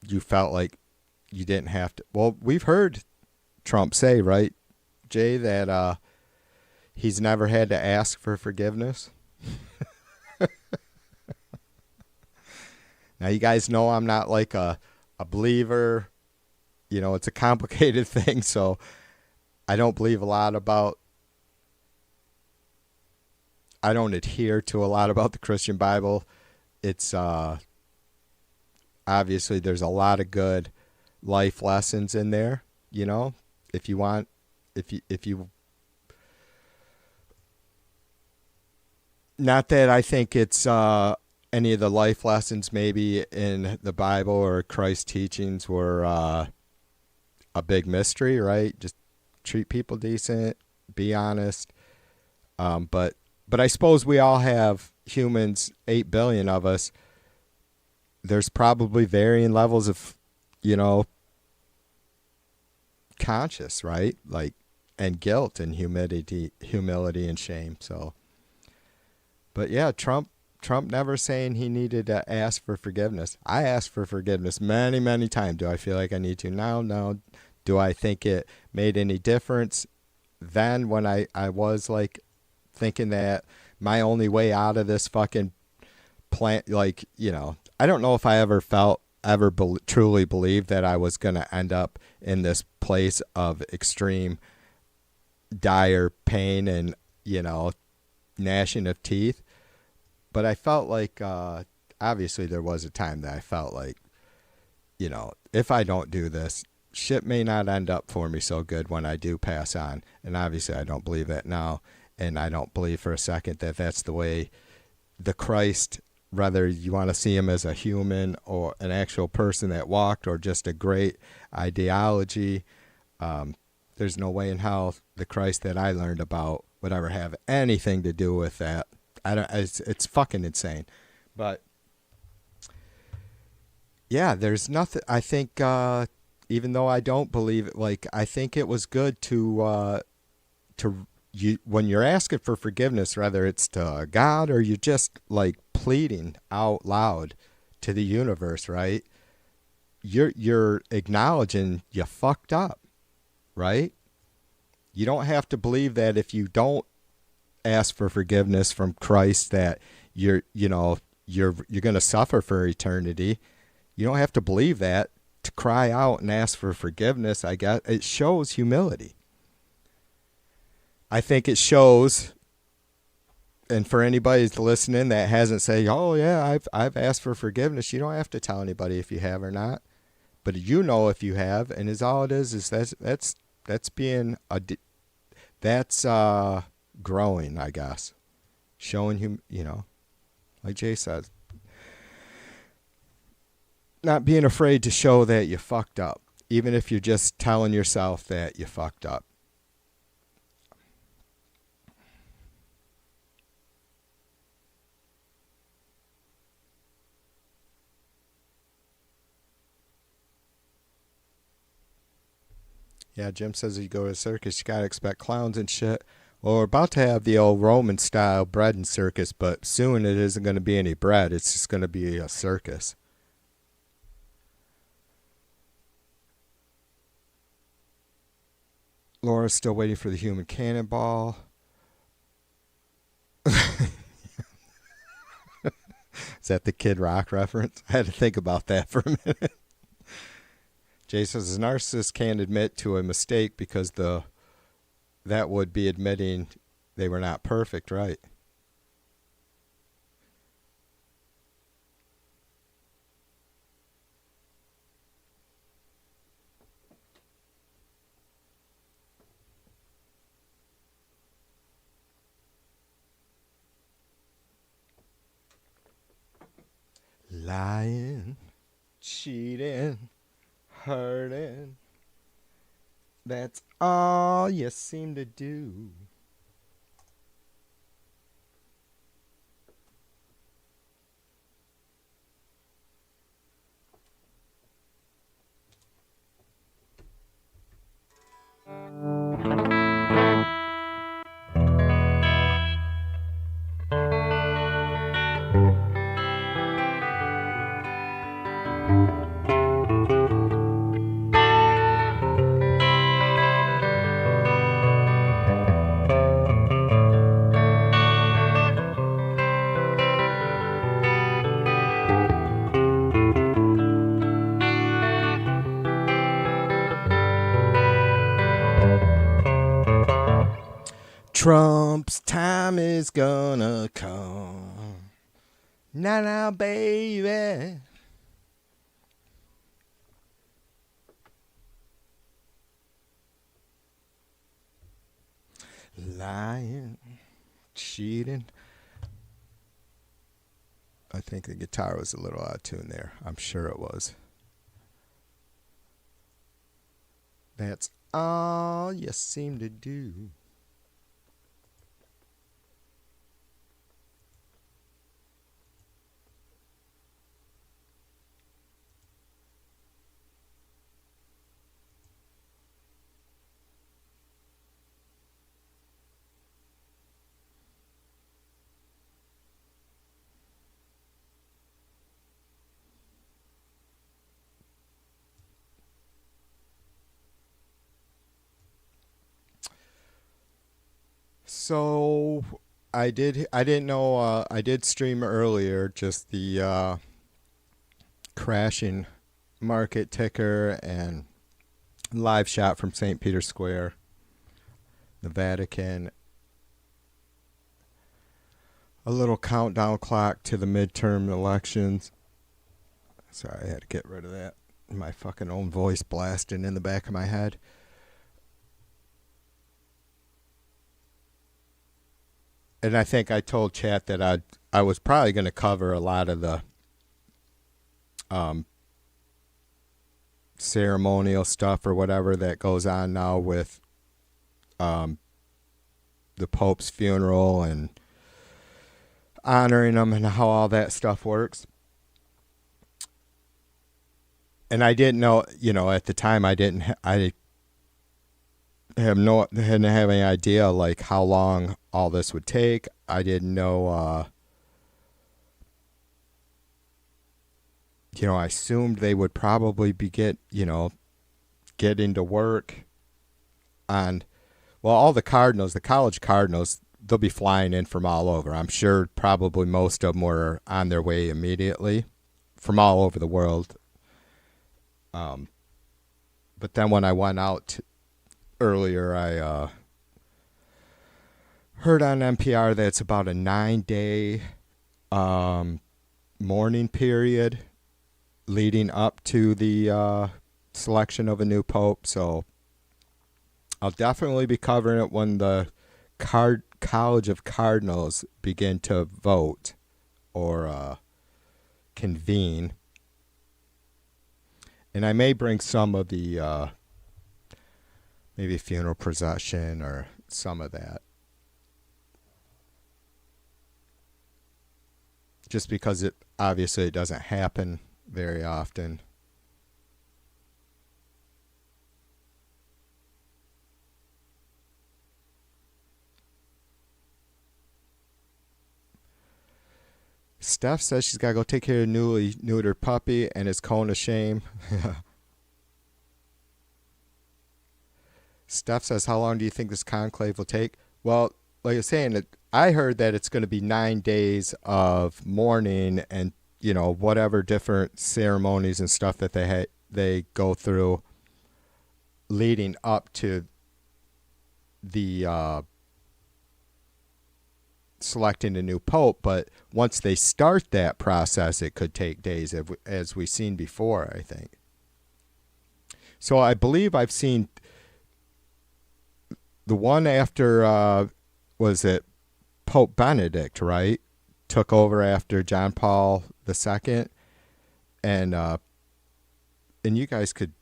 you felt like you didn't have to. Well, we've heard Trump say, right, Jay, that he's never had to ask for forgiveness. Now, you guys know I'm not like a believer. You know, it's a complicated thing, so I don't believe a lot about, I don't adhere to a lot about the Christian Bible. It's obviously there's a lot of good life lessons in there, you know. If you want, if you not that I think it's any of the life lessons maybe in the Bible or Christ's teachings were a big mystery, right? Just treat people decent, be honest. But I suppose we all have, humans, 8 billion of us. There's probably varying levels of, you know, conscious, right? Like, and guilt and humility and shame. So, but yeah, Trump never saying he needed to ask for forgiveness. I asked for forgiveness many, many times. Do I feel like I need to now? No. Do I think it made any difference then, when I was like thinking that my only way out of this fucking plant, like, you know, I don't know if I ever truly believed that I was going to end up in this place of extreme dire pain and, you know, gnashing of teeth. But I felt like, obviously there was a time that I felt like, you know, if I don't do this, shit may not end up for me so good when I do pass on. And obviously I don't believe that now. And I don't believe for a second that that's the way the Christ, whether you want to see him as a human or an actual person that walked or just a great ideology, there's no way in hell the Christ that I learned about would ever have anything to do with that. It's fucking insane. But yeah, there's nothing. I think even though I don't believe it, like, I think it was good to you, when you're asking for forgiveness, whether it's to God or you're just like pleading out loud to the universe, right? You're acknowledging you fucked up, right? You don't have to believe that if you don't ask for forgiveness from Christ that you're going to suffer for eternity. You don't have to believe that to cry out and ask for forgiveness. I guess it shows humility. I think it shows, and for anybody that's listening that hasn't said, "Oh yeah, I've asked for forgiveness," you don't have to tell anybody if you have or not, but you know if you have, and is all it is that's being that's growing, I guess, showing him, you know, like Jay says, not being afraid to show that you fucked up, even if you're just telling yourself that you fucked up. Yeah, Jim says if you go to a circus, you gotta expect clowns and shit. Well, we're about to have the old Roman style bread and circus, but soon it isn't going to be any bread. It's just going to be a circus. Laura's still waiting for the human cannonball. Is that the Kid Rock reference? I had to think about that for a minute. Jay says a narcissist can't admit to a mistake because that would be admitting they were not perfect, right? Lying, cheating, hurting. That's all you seem to do. Trump's time is gonna come. Now, now, baby. Lying, cheating. I think the guitar was a little out of tune there. I'm sure it was. That's all you seem to do. So I didn't know I did stream earlier just the crashing market ticker and live shot from St. Peter's Square, the Vatican. A little countdown clock to the midterm elections. Sorry, I had to get rid of that. My fucking own voice blasting in the back of my head. And I think I told chat that I was probably going to cover a lot of the ceremonial stuff or whatever that goes on now with the Pope's funeral and honoring him and how all that stuff works. And I didn't know, at the time I hadn't have any idea like how long all this would take. I didn't know, I assumed they would probably get into work on, all the college Cardinals, they'll be flying in from all over. I'm sure probably most of them were on their way immediately from all over the world. But then when I went out earlier, I heard on NPR that it's about a 9-day mourning period leading up to the selection of a new pope. So I'll definitely be covering it when the College of Cardinals begin to vote or convene. And I may bring some of the maybe funeral procession or some of that. Just because it obviously doesn't happen very often. Steph says she's got to go take care of a newly neutered puppy and his cone of shame. Steph says, how long do you think this conclave will take? Well, like I was saying, I heard that it's going to be 9 days of mourning and, whatever different ceremonies and stuff that they go through leading up to the selecting a new pope. But once they start that process, it could take days, as we've seen before, I think. So I believe I've seen the one after, was it Pope Benedict, right? Took over after John Paul II. And you guys could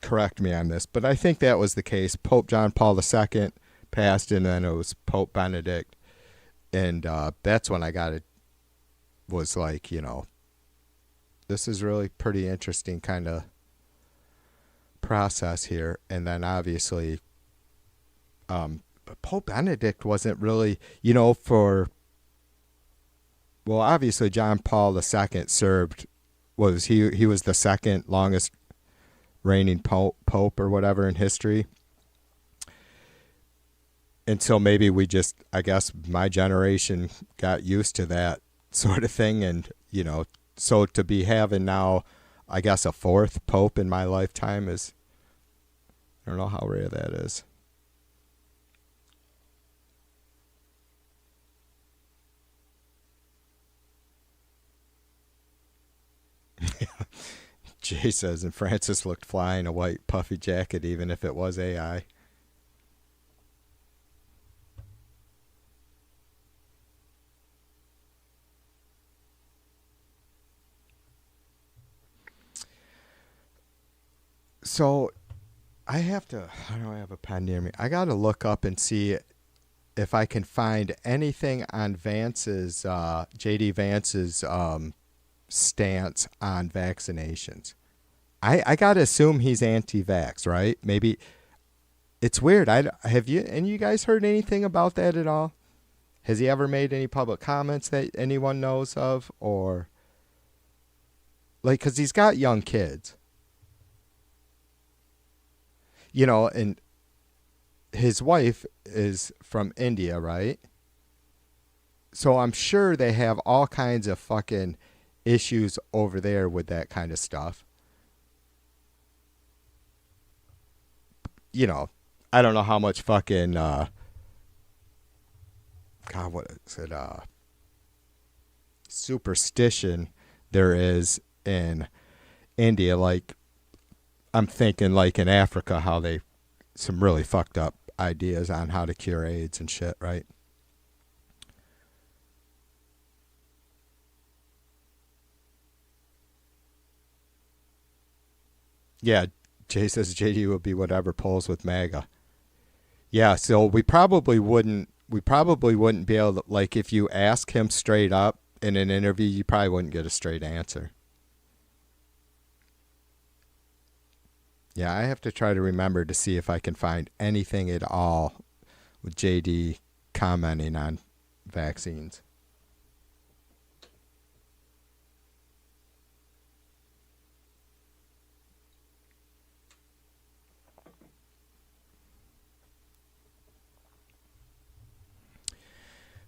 correct me on this, but I think that was the case. Pope John Paul II passed, and then it was Pope Benedict, and that's when I got it. Was like, this is really pretty interesting kind of process here. And then obviously, Pope Benedict wasn't really, well, obviously John Paul II served, he was the second longest reigning pope or whatever in history. And so maybe I guess my generation got used to that sort of thing. And, so to be having now, I guess, a fourth pope in my lifetime is, I don't know how rare that is. Jay says, and Francis looked fly in a white puffy jacket, even if it was AI. So I don't have a pen near me. I got to look up and see if I can find anything on J.D. Vance's stance on vaccinations. I got to assume he's anti-vax, right? Maybe it's weird. Have you guys heard anything about that at all? Has he ever made any public comments that anyone knows of, or like, cuz he's got young kids. And his wife is from India, right? So I'm sure they have all kinds of fucking issues over there with that kind of stuff. I don't know how much fucking God, what is it? Superstition there is in India. Like, I'm thinking like in Africa, how they some really fucked up ideas on how to cure AIDS and shit, right? Yeah, Jay says JD will be whatever polls with MAGA. Yeah, so we probably wouldn't be able to, like, if you ask him straight up in an interview, you probably wouldn't get a straight answer. Yeah, I have to try to remember to see if I can find anything at all with JD commenting on vaccines.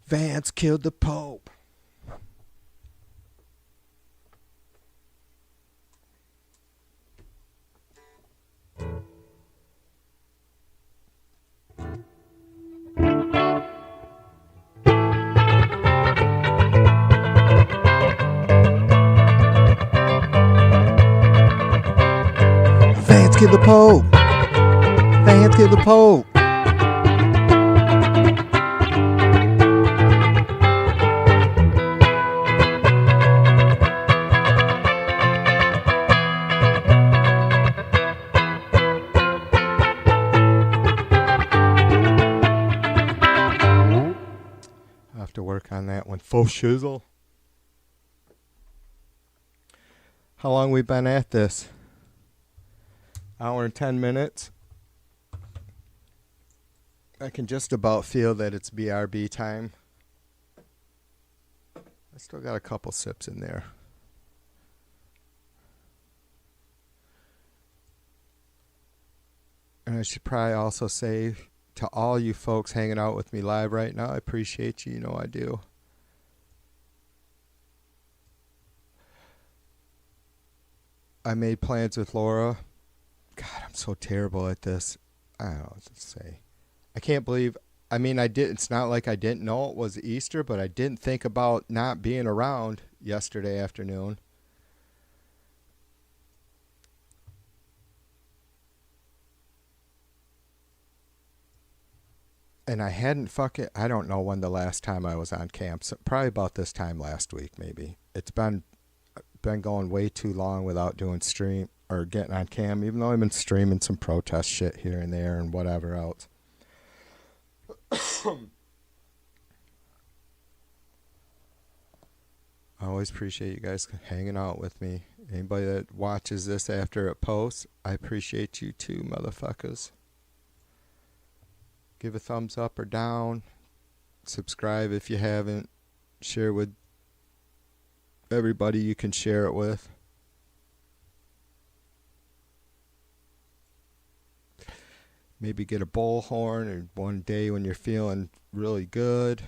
Vance killed the Pope. Vance killed the Pope. Vance killed the Pope. I have to work on that one. Faux shizzle. How long we been at this? Hour and 10 minutes. I can just about feel that it's BRB time. I still got a couple sips in there. And I should probably also say to all you folks hanging out with me live right now, I appreciate you. You know I do. I made plans with Laura. God, I'm so terrible at this. I don't know what to say. I can't believe. I mean, I did. It's not like I didn't know it was Easter, but I didn't think about not being around yesterday afternoon. And I hadn't fucking. I don't know when the last time I was on camp. So probably about this time last week, maybe. It's been been going way too long without doing stream or getting on cam, even though I've been streaming some protest shit here and there and whatever else. I always appreciate you guys hanging out with me. Anybody that watches this after it posts, I appreciate you too, motherfuckers. Give a thumbs up or down. Subscribe if you haven't. Share with everybody you can share it with. Maybe get a bullhorn, or one day when you're feeling really good,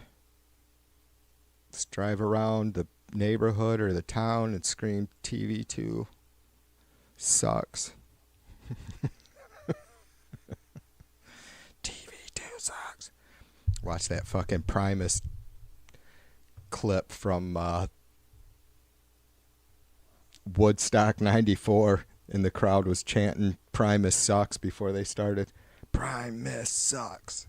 just drive around the neighborhood or the town and scream TV2 sucks. TV2 sucks. Watch that fucking Primus clip from Woodstock 94, and the crowd was chanting Primus sucks before they started. Primus sucks.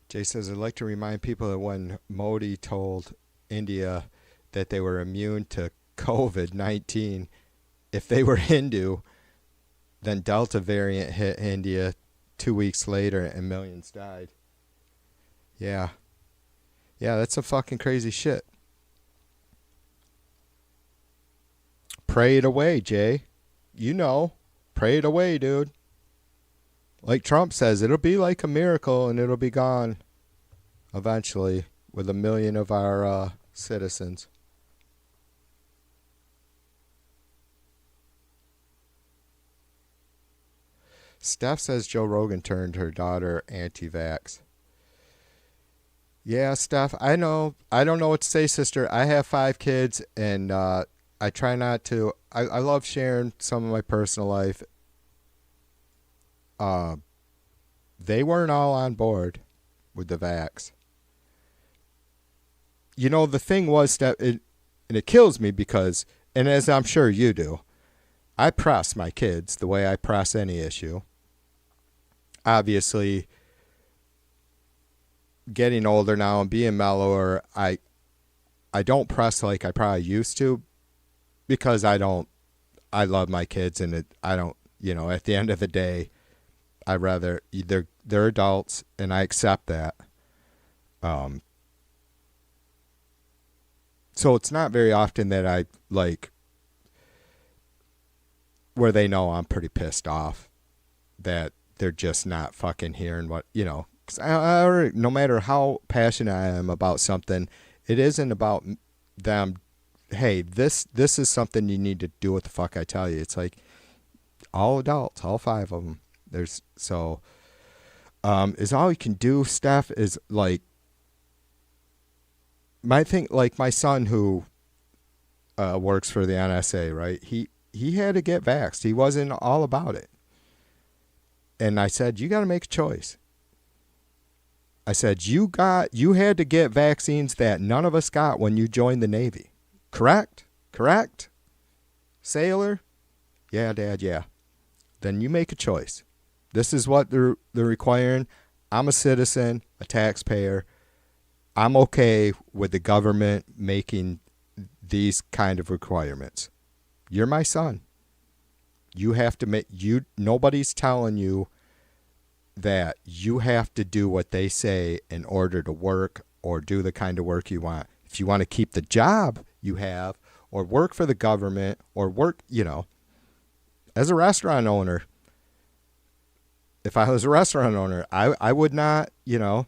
Jay says, I'd like to remind people that when Modi told India that they were immune to COVID-19, if they were Hindu, then Delta variant hit India 2 weeks later and millions died. Yeah. Yeah, that's some fucking crazy shit. Pray it away, Jay. You know. Pray it away, dude. Like Trump says, it'll be like a miracle and it'll be gone eventually with 1 million of our citizens. Steph says Joe Rogan turned her daughter anti-vax. Yeah, Steph, I know. I don't know what to say, sister. I have 5 kids, and I try not to. I love sharing some of my personal life. They weren't all on board with the vax. You know, the thing was that and it kills me because, and as I'm sure you do, I press my kids the way I press any issue. Obviously, getting older now and being mellower, I don't press like I probably used to because I love my kids, and I don't, at the end of the day, I'd rather they're adults and I accept that. So it's not very often that I where they know I'm pretty pissed off that they're just not fucking hearing what, 'cause no matter how passionate I am about something, it isn't about them. Hey, this is something you need to do what the fuck I tell you. It's like all adults, all 5 of them. Is all you can do, Steph, is like my thing, like my son who works for the NSA, right? He had to get vaxxed. He wasn't all about it. And I said, you got to make a choice. I said, you had to get vaccines that none of us got when you joined the Navy. Correct? Sailor? Yeah, Dad, yeah. Then you make a choice. This is what they're requiring. I'm a citizen, a taxpayer. I'm okay with the government making these kind of requirements. You're my son. You have to nobody's telling you that you have to do what they say in order to work or do the kind of work you want. If you want to keep the job you have or work for the government or work, as a restaurant owner, if I was a restaurant owner, I would not, I'm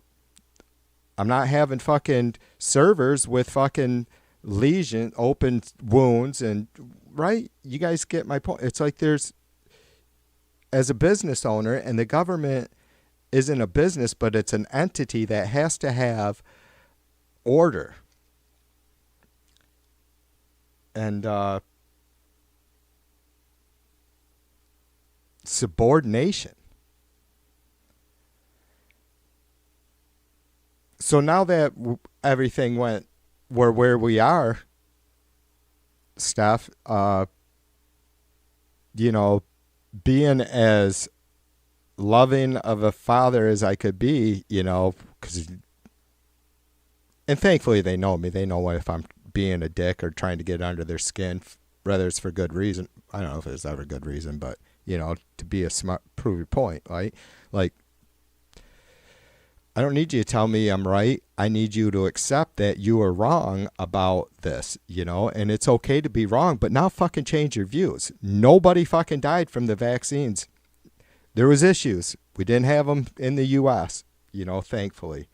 not having fucking servers with fucking lesion, open wounds, and right? You guys get my point. It's like as a business owner, and the government isn't a business, but it's an entity that has to have order. And subordination. So now that everything went where we are, Steph, being as loving of a father as I could be, and thankfully they know me. They know if I'm being a dick or trying to get under their skin, whether it's for good reason. I don't know if it's ever good reason, but, to be a smart, prove your point, right? Like, I don't need you to tell me I'm right. I need you to accept that you are wrong about this, and it's okay to be wrong, but now fucking change your views. Nobody fucking died from the vaccines. There was issues. We didn't have them in the U.S., thankfully.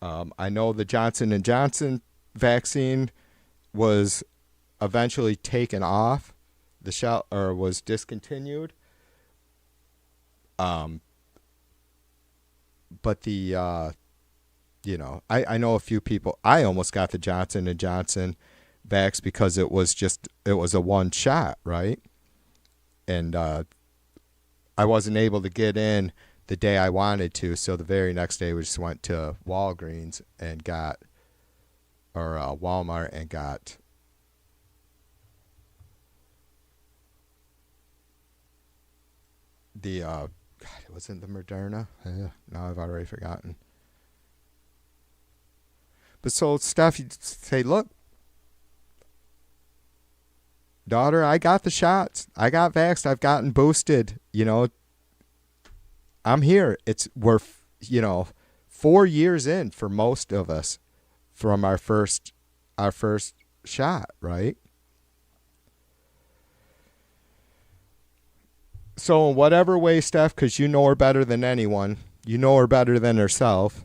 I know the Johnson & Johnson vaccine was eventually taken off the shelf, or was discontinued. But the, I know a few people. I almost got the Johnson & Johnson vax because it was a one shot, right? And I wasn't able to get in the day I wanted to, so the very next day we just went to Walgreens and got, or Walmart and got the, God, it wasn't the Moderna. Now I've already forgotten. But so, Steph, you say, look, daughter, I got the shots. I got vaxxed. I've gotten boosted. I'm here. We're 4 years in for most of us from our first shot, right? So in whatever way, Steph, because you know her better than anyone, you know her better than herself.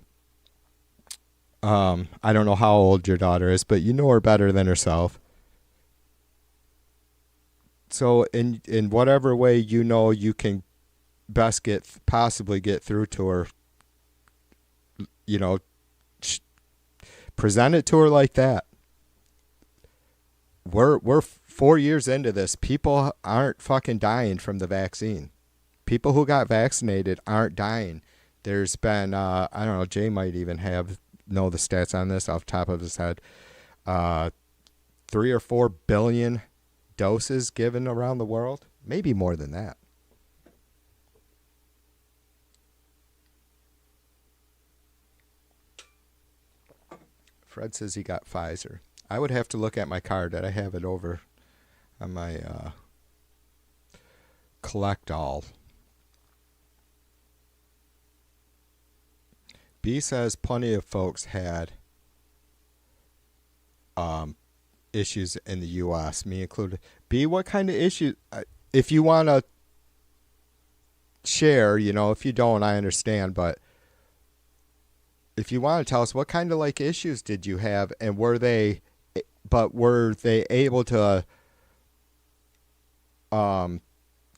I don't know how old your daughter is, but you know her better than herself. So in whatever way you can best possibly get through to her, present it to her like that. We're 4 years into this. People aren't fucking dying from the vaccine. People who got vaccinated aren't dying. There's been I don't know, Jay might even know the stats on this off the top of his head. 3 or 4 billion doses given around the world, maybe more than that. Fred says he got Pfizer. I would have to look at my card. That I have it over on my collect all. B says plenty of folks had issues in the U.S., me included. B, what kind of issues? If you want to share, if you don't, I understand, but if you want to tell us what kind of issues did you have, and were they able to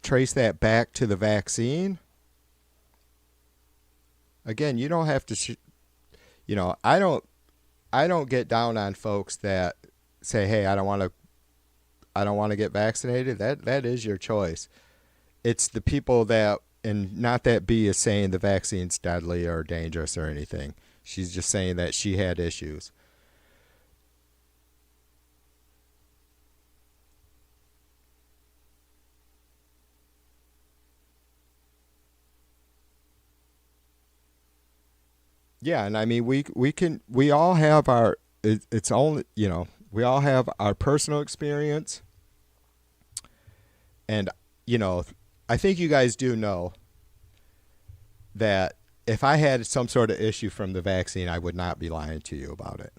trace that back to the vaccine? Again, you don't have to, I don't get down on folks that say, hey, I don't want to get vaccinated. That is your choice. It's the people that, and not that B is saying the vaccine's deadly or dangerous or anything. She's just saying that she had issues. Yeah, and I mean we all have our it's only, we all have our personal experience, and I think you guys do know that if I had some sort of issue from the vaccine, I would not be lying to you about it.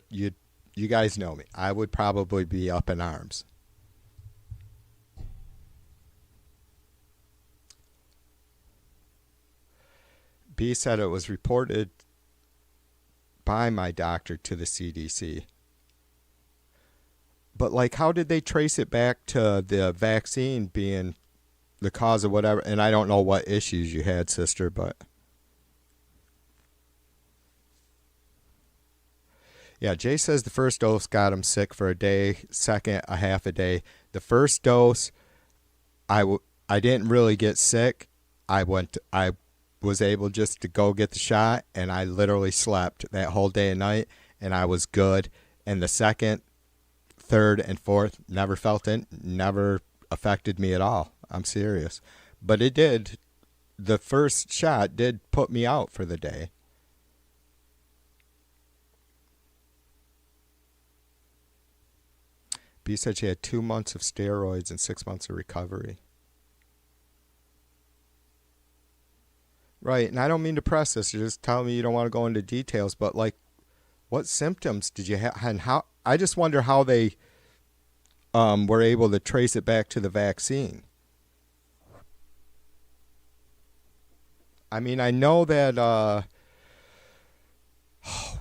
You guys know me. I would probably be up in arms. B said it was reported by my doctor to the CDC. But how did they trace it back to the vaccine being the cause of whatever? And I don't know what issues you had, sister, but yeah, Jay says the first dose got him sick for a day, second a half a day. The first dose, I didn't really get sick. I was able just to go get the shot, and I literally slept that whole day and night, and I was good. And the second, third, and fourth never felt it, never affected me at all. I'm serious. But it did. The first shot did put me out for the day. B said she had 2 months of steroids and 6 months of recovery. Right, and I don't mean to press this. You're just telling me you don't want to go into details, but like, what symptoms did you have, and how? I just wonder how they were able to trace it back to the vaccine. I mean, I know that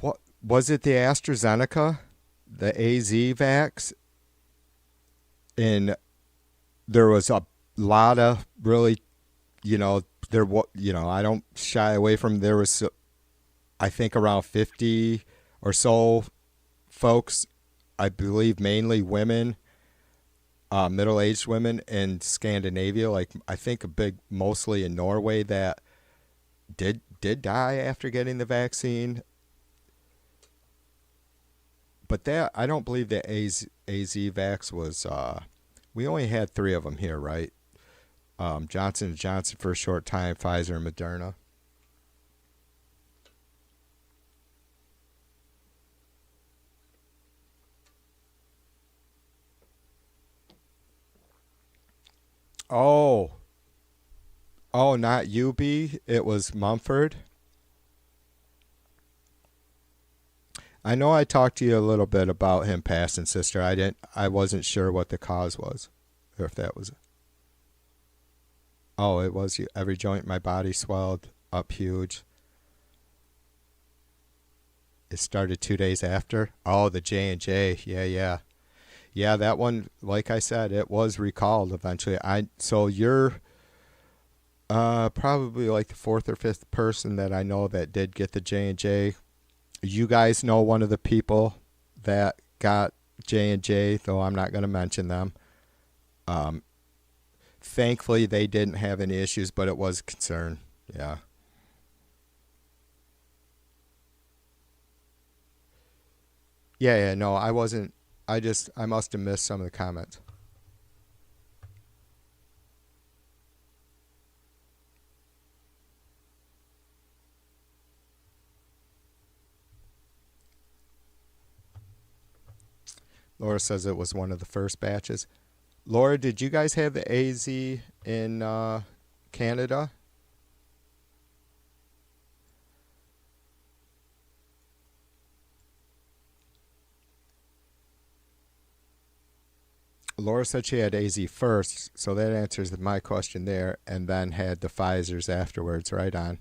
what was it? The AstraZeneca, the AZ vax, and there was a lot of really, I don't shy away from. There was, I think, around 50 or so folks, I believe mainly women, middle-aged women in Scandinavia, like I think mostly in Norway, that did die after getting the vaccine. But that, I don't believe the AZ vax was, we only had 3 of them here, right? Johnson & Johnson for a short time, Pfizer and Moderna. Oh, not UB. It was Mumford. I know I talked to you a little bit about him passing, sister. I wasn't sure what the cause was, or if that was. Oh, it was every joint in my body swelled up huge. It started 2 days after. Oh, the J&J. Yeah. Yeah, that one, like I said, it was recalled eventually. So you're probably like the 4th or 5th person that I know that did get the J&J. You guys know one of the people that got J&J, though I'm not going to mention them. Thankfully, they didn't have any issues, but it was a concern. Yeah. Yeah, no, I wasn't. I must have missed some of the comments. Laura says it was one of the first batches. Laura, did you guys have the AZ in Canada? Laura said she had AZ first, so that answers my question there, and then had the Pfizer's afterwards. Right on.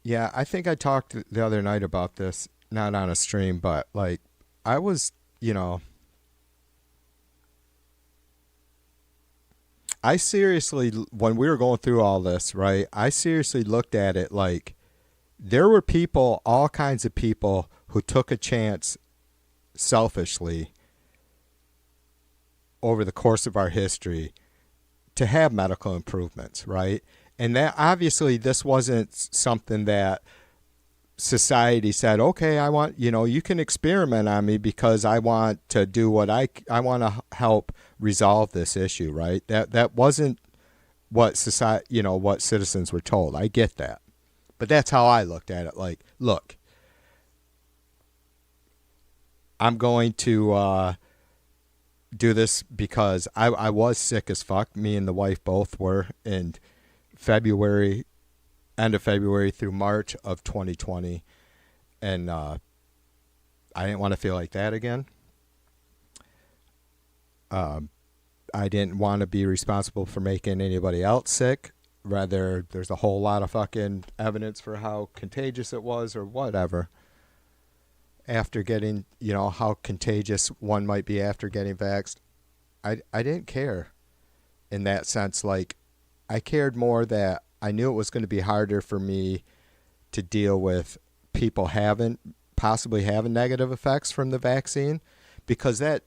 Yeah, I think I talked the other night about this, not on a stream, but like I was, I seriously, when we were going through all this, right, I seriously looked at it like there were people, all kinds of people, who took a chance selfishly over the course of our history to have medical improvements, right? And that obviously this wasn't something that society said, okay, I want, you can experiment on me because I want to do what I want to help resolve this issue, right? That wasn't what society, what citizens were told. I get that. But that's how I looked at it. Like, look, I'm going to do this because I was sick as fuck. Me and the wife both were in February, end of February through March of 2020. And I didn't want to feel like that again. I didn't want to be responsible for making anybody else sick. Rather, there's a whole lot of fucking evidence for how contagious it was or whatever. After getting, how contagious one might be after getting vaxxed. I didn't care in that sense. Like, I cared more that I knew it was going to be harder for me to deal with people possibly having negative effects from the vaccine, because that,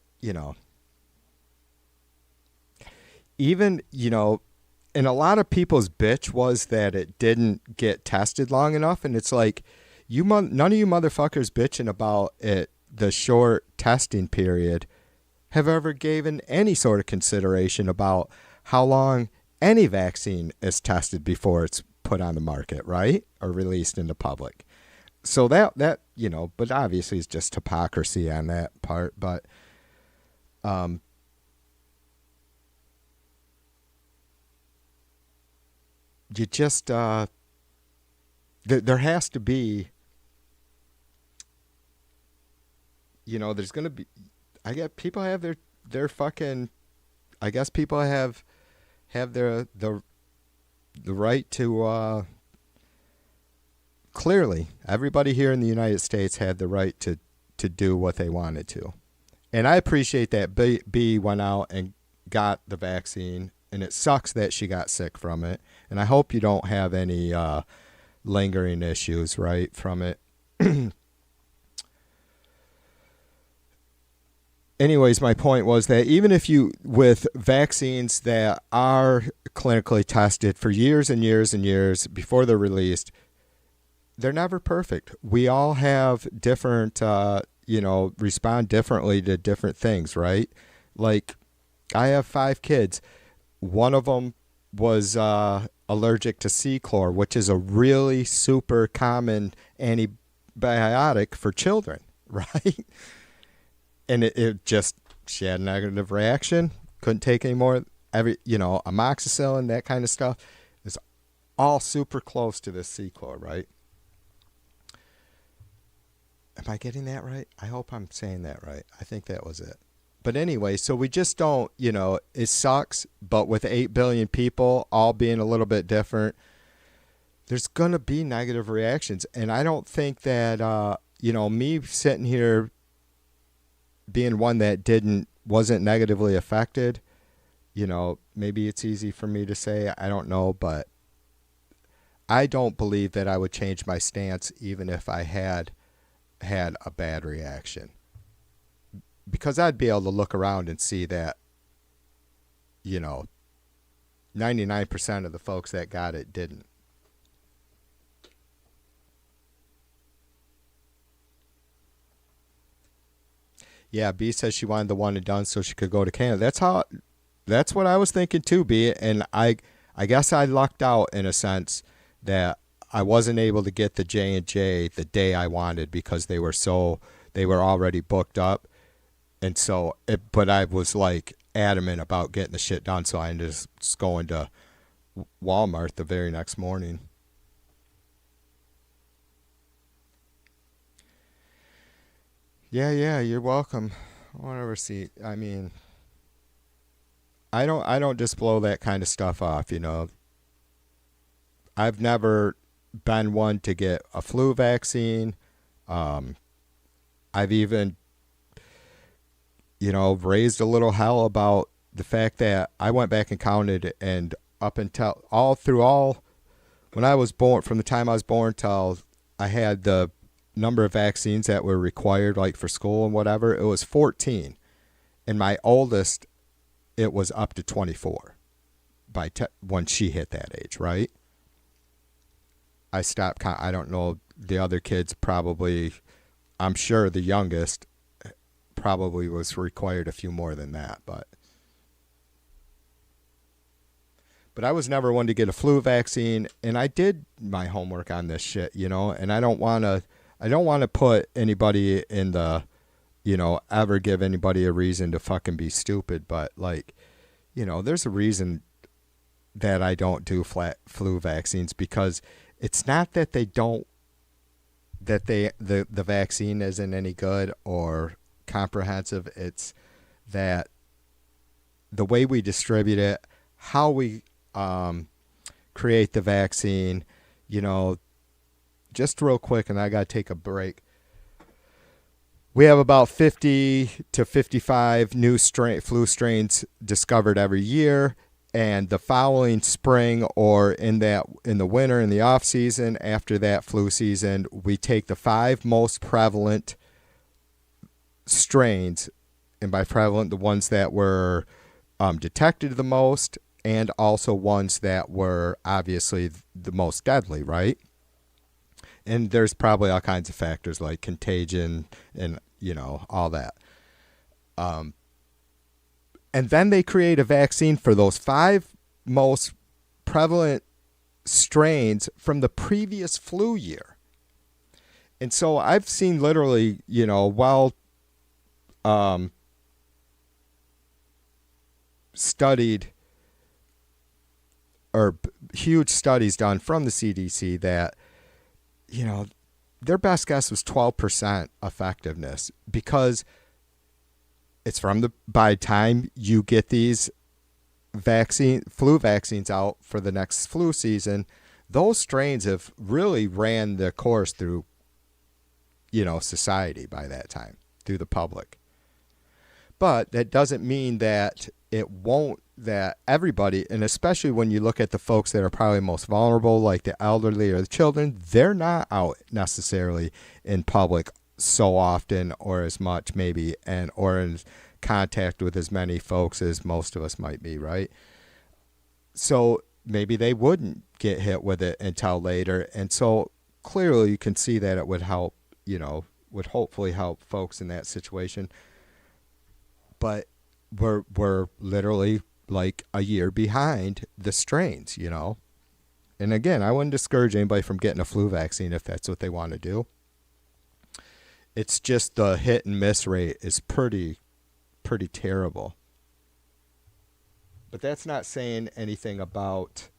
even, and a lot of people's bitch was that it didn't get tested long enough. And it's like, none of you motherfuckers bitching about it the short testing period, have ever given any sort of consideration about how long any vaccine is tested before it's put on the market, right? Or released in the public. So that but obviously it's just hypocrisy on that part. But you just there has to be, there's gonna be. I guess people have their fucking. I guess people have the right to. Clearly, everybody here in the United States had the right to do what they wanted to, and I appreciate that B went out and got the vaccine, and it sucks that she got sick from it, and I hope you don't have any lingering issues right from it. Anyways, my point was that even if you, with vaccines that are clinically tested for years and years and years before they're released, they're never perfect. We all have different, respond differently to different things, right? Like, I have 5 kids. One of them was allergic to C-chlor, which is a really super common antibiotic for children, right? And it just, she had a negative reaction, couldn't take any more. Amoxicillin, that kind of stuff is all super close to this C-chlor, right? Am I getting that right? I hope I'm saying that right. I think that was it. But anyway, so we just don't, it sucks, but with 8 billion people all being a little bit different, there's going to be negative reactions. And I don't think that, me sitting here being one that wasn't negatively affected, maybe it's easy for me to say, I don't know, but I don't believe that I would change my stance even if I had a bad reaction, because I'd be able to look around and see that 99% of the folks that got it didn't. Yeah, B says she wanted the one and done so she could go to Canada. That's what I was thinking too, B. And I guess I lucked out in a sense that I wasn't able to get the J&J the day I wanted because they were already booked up. And so, but I was like adamant about getting the shit done. So I ended up just going to Walmart the very next morning. Yeah, you're welcome. Whatever, see, I mean, I don't just blow that kind of stuff off, I've never been one to get a flu vaccine. I've even, raised a little hell about the fact that I went back and counted, and up until when I was born, from the time I was born till I had the number of vaccines that were required, like for school and whatever, it was 14. And my oldest, it was up to 24 when she hit that age, right? I stopped. I don't know. The other kids probably, I'm sure the youngest probably was required a few more than that, but I was never one to get a flu vaccine, and I did my homework on this shit, and I don't want to put anybody in the, ever give anybody a reason to fucking be stupid, but there's a reason that I don't do flu vaccines, because it's not that the vaccine isn't any good or comprehensive. It's that the way we distribute it, how we create the vaccine, just real quick, and I got to take a break. We have about 50 to 55 new flu strains discovered every year. And the following spring, or in the winter, in the off season, after that flu season, we take the 5 most prevalent strains, and by prevalent, the ones that were detected the most, and also ones that were obviously the most deadly, right? And there's probably all kinds of factors like contagion and all that. And then they create a vaccine for those 5 most prevalent strains from the previous flu year. And so I've seen literally, studied or huge studies done from the CDC that, their best guess was 12% effectiveness, because it's by the time you get these flu vaccines out for the next flu season, those strains have really ran the course through, society by that time, through the public. But that doesn't mean that that everybody, and especially when you look at the folks that are probably most vulnerable, like the elderly or the children, they're not out necessarily in public so often or as much maybe, or in contact with as many folks as most of us might be, right? So maybe they wouldn't get hit with it until later. And so clearly you can see that it would help, would hopefully help folks in that situation. But we're literally like a year behind the strains, And again, I wouldn't discourage anybody from getting a flu vaccine if that's what they want to do. It's just the hit and miss rate is pretty terrible. But that's not saying anything about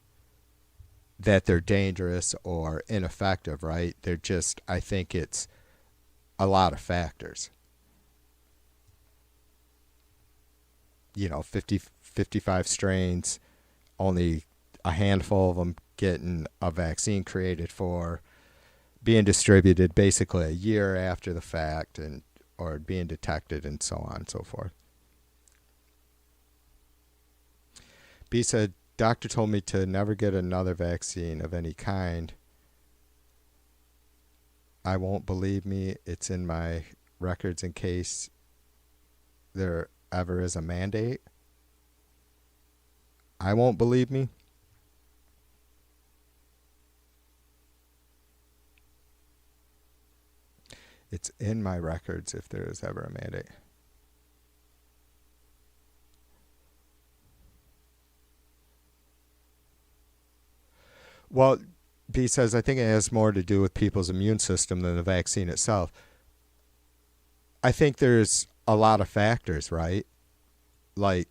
that they're dangerous or ineffective, right? They're just, I think it's a lot of factors. 55 strains, only a handful of them getting a vaccine created for, being distributed basically a year after the fact, or being detected, and so on and so forth. B said, doctor told me to never get another vaccine of any kind. I won't believe me. It's in my records in case there ever is a mandate. I won't believe me. It's in my records if there is ever a mandate. Well, B says, I think it has more to do with people's immune system than the vaccine itself. I think there's a lot of factors, right? We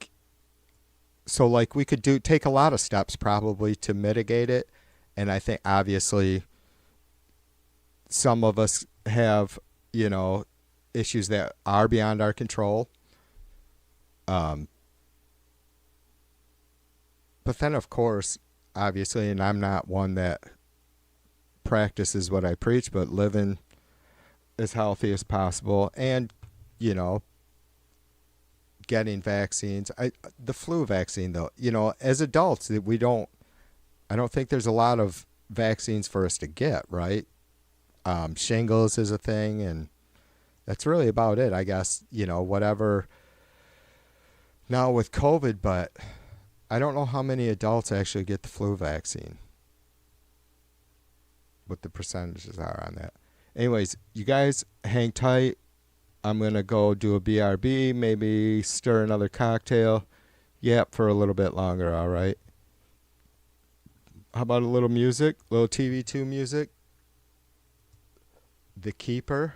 could take a lot of steps probably to mitigate it. And I think obviously some of us have, issues that are beyond our control. But then of course, obviously, and I'm not one that practices what I preach, but living as healthy as possible and, getting vaccines. The flu vaccine, though, as adults, I don't think there's a lot of vaccines for us to get, right? Shingles is a thing, and that's really about it, I guess, whatever. Now with COVID, but I don't know how many adults actually get the flu vaccine, what the percentages are on that. Anyways, you guys hang tight. I'm going to go do a BRB, maybe stir another cocktail. Yep, for a little bit longer, all right? How about a little music, a little TV2 music? The Keeper.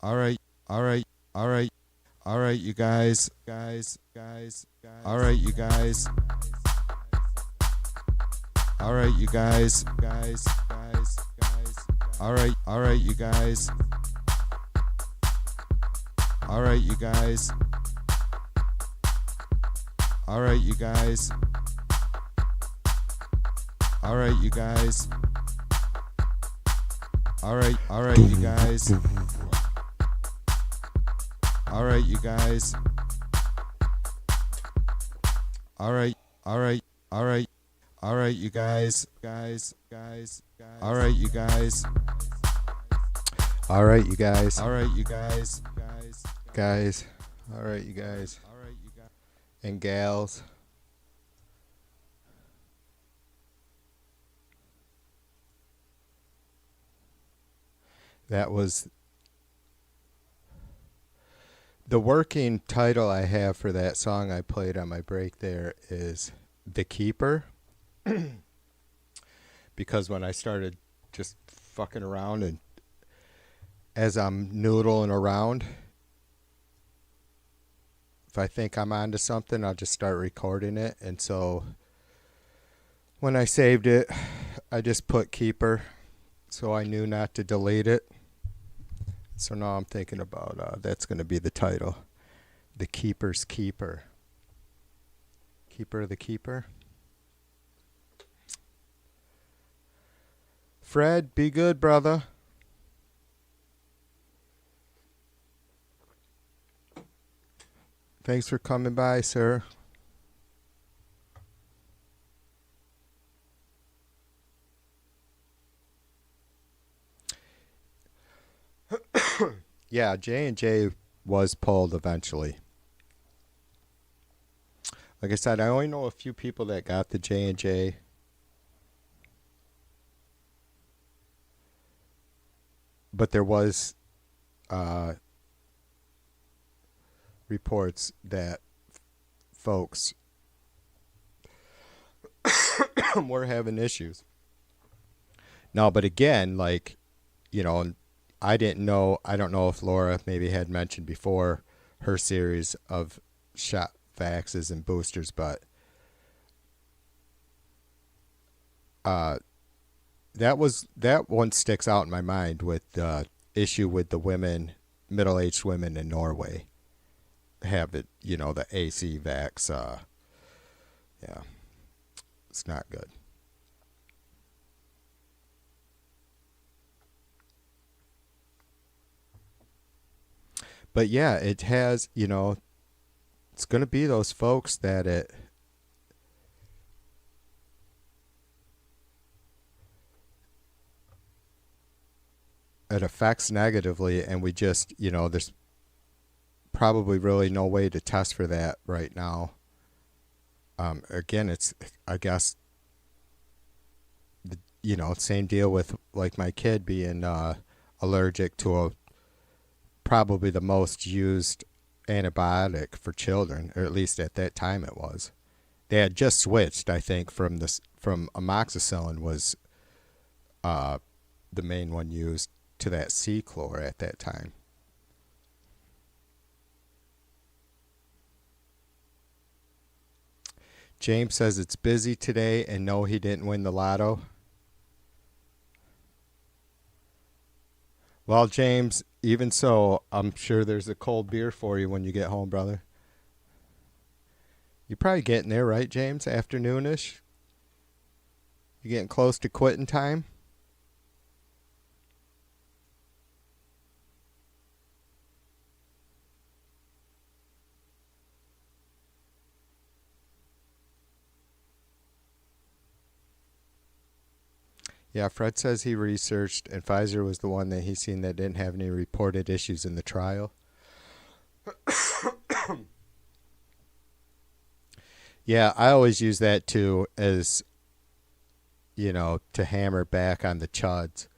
All right, all right, all right, all right, you guys. All right, you guys. All right, you guys. All right, you guys. All right, you guys. All right, you guys. All right, you guys. All right, you guys. All right, you guys. All right, all right, all right, all right, you guys. All right, you guys. All right, you guys. All right, you guys. Guys. All right, you guys. And gals. That was the working title I have for that song I played on my break there is The Keeper. Because when I started just fucking around and as I'm noodling around, if I think I'm onto something, I'll just start recording it. And so when I saved it, I just put Keeper so I knew not to delete it. So now I'm thinking about that's going to be the title. The Keeper's Keeper. Keeper the Keeper. Fred, be good, brother. Thanks for coming by, sir. Yeah, J&J was pulled eventually. Like I said, I only know a few people that got the J&J. But there was reports that folks were having issues. No, but again, like, you know, I don't know if Laura maybe had mentioned before her series of shot vaxes and boosters, but that one sticks out in my mind with the issue with the women, middle-aged women in Norway have it, you know, the AC vax. Yeah, it's not good. But yeah, it has, you know, it's going to be those folks that it affects negatively, and we just, you know, there's probably really no way to test for that right now. Again, it's, I guess, you know, same deal with like my kid being allergic to probably the most used antibiotic for children, or at least at that time it was. They had just switched, I think, from amoxicillin was the main one used to that C-chlor at that time. James says it's busy today, and no, he didn't win the lotto. Well, James, even so, I'm sure there's a cold beer for you when you get home, brother. You're probably getting there, right, James? Afternoonish? You getting close to quitting time? Yeah, Fred says he researched, and Pfizer was the one that he seen that didn't have any reported issues in the trial. Yeah, I always use that too as, you know, to hammer back on the chuds.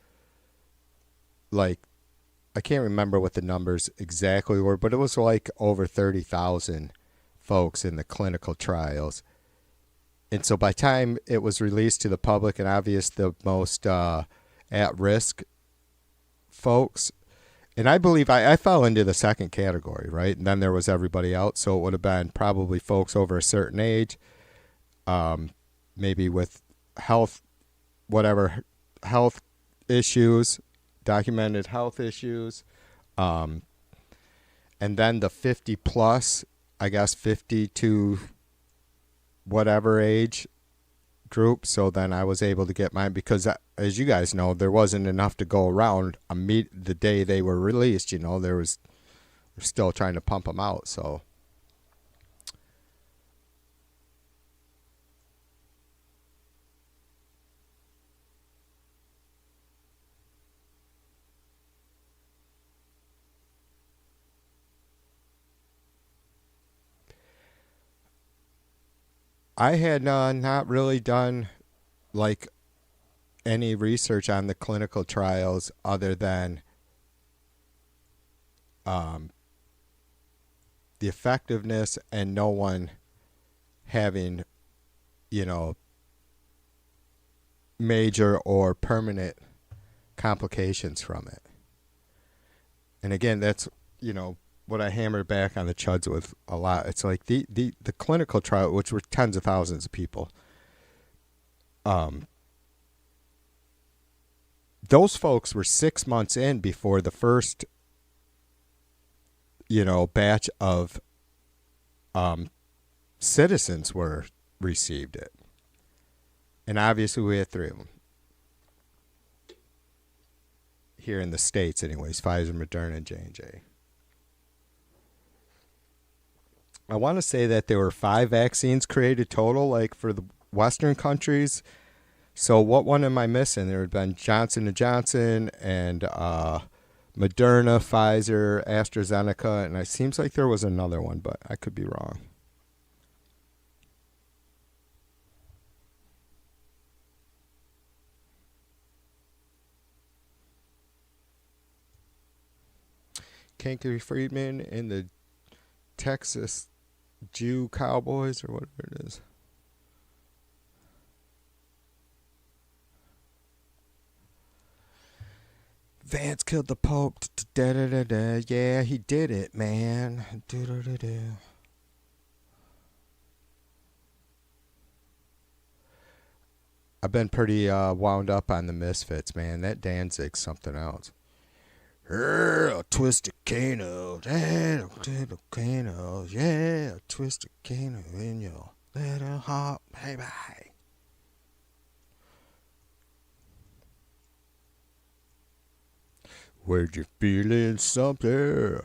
Like, I can't remember what the numbers exactly were, but it was like over 30,000 folks in the clinical trials. And so by the time it was released to the public and obvious the most at-risk folks, And I believe I fell into the second category, right? And then there was everybody else. So it would have been probably folks over a certain age, maybe with health, whatever health issues, documented health issues. And then the 50 plus, I guess 50 to whatever age group. So then I was able to get mine because, as you guys know, there wasn't enough to go around. The day they were released, they're still trying to pump them out. So I had not really done like any research on the clinical trials other than the effectiveness and no one having, major or permanent complications from it. And again, that's, what I hammered back on the chuds with a lot. It's like the clinical trial, which were tens of thousands of people, those folks were 6 months in before the first, batch of citizens received it. And obviously we had 3 of them. Here in the States anyways, Pfizer, Moderna, and J&J. I want to say that there were 5 vaccines created total, like for the Western countries. So what one am I missing? There had been Johnson & Johnson and Moderna, Pfizer, AstraZeneca, and it seems like there was another one, but I could be wrong. Kankakee Friedman and the Texas Jew Cowboys, or whatever it is. Vance killed the Pope. Yeah, he did it, man. I've been pretty wound up on the Misfits, man. That Danzig's something else. A twisted Kano, twisted Kano, yeah, a twisted Kano in your little heart, baby. Where'd you feeling something?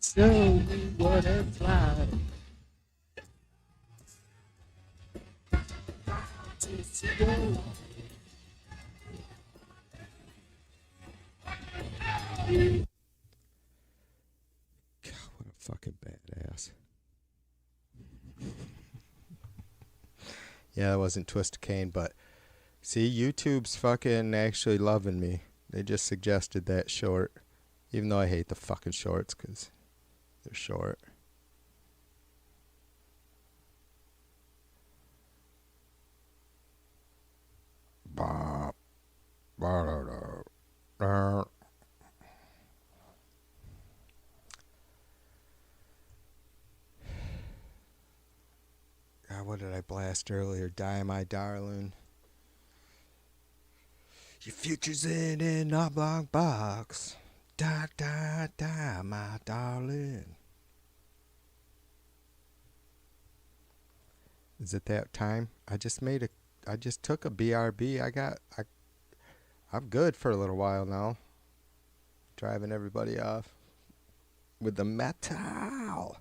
Show me what it's like. God, what a fucking badass. Yeah, that wasn't Twist Cane, but see, YouTube's fucking actually loving me. They just suggested that short, even though I hate the fucking shorts because they're short. God, what did I blast? blast earlier. Die, my darling. Your future's in an oblong box. Da, da, da, my darling. Is it that time? I just took a BRB. I'm good for a little while now. Driving everybody off with the metal.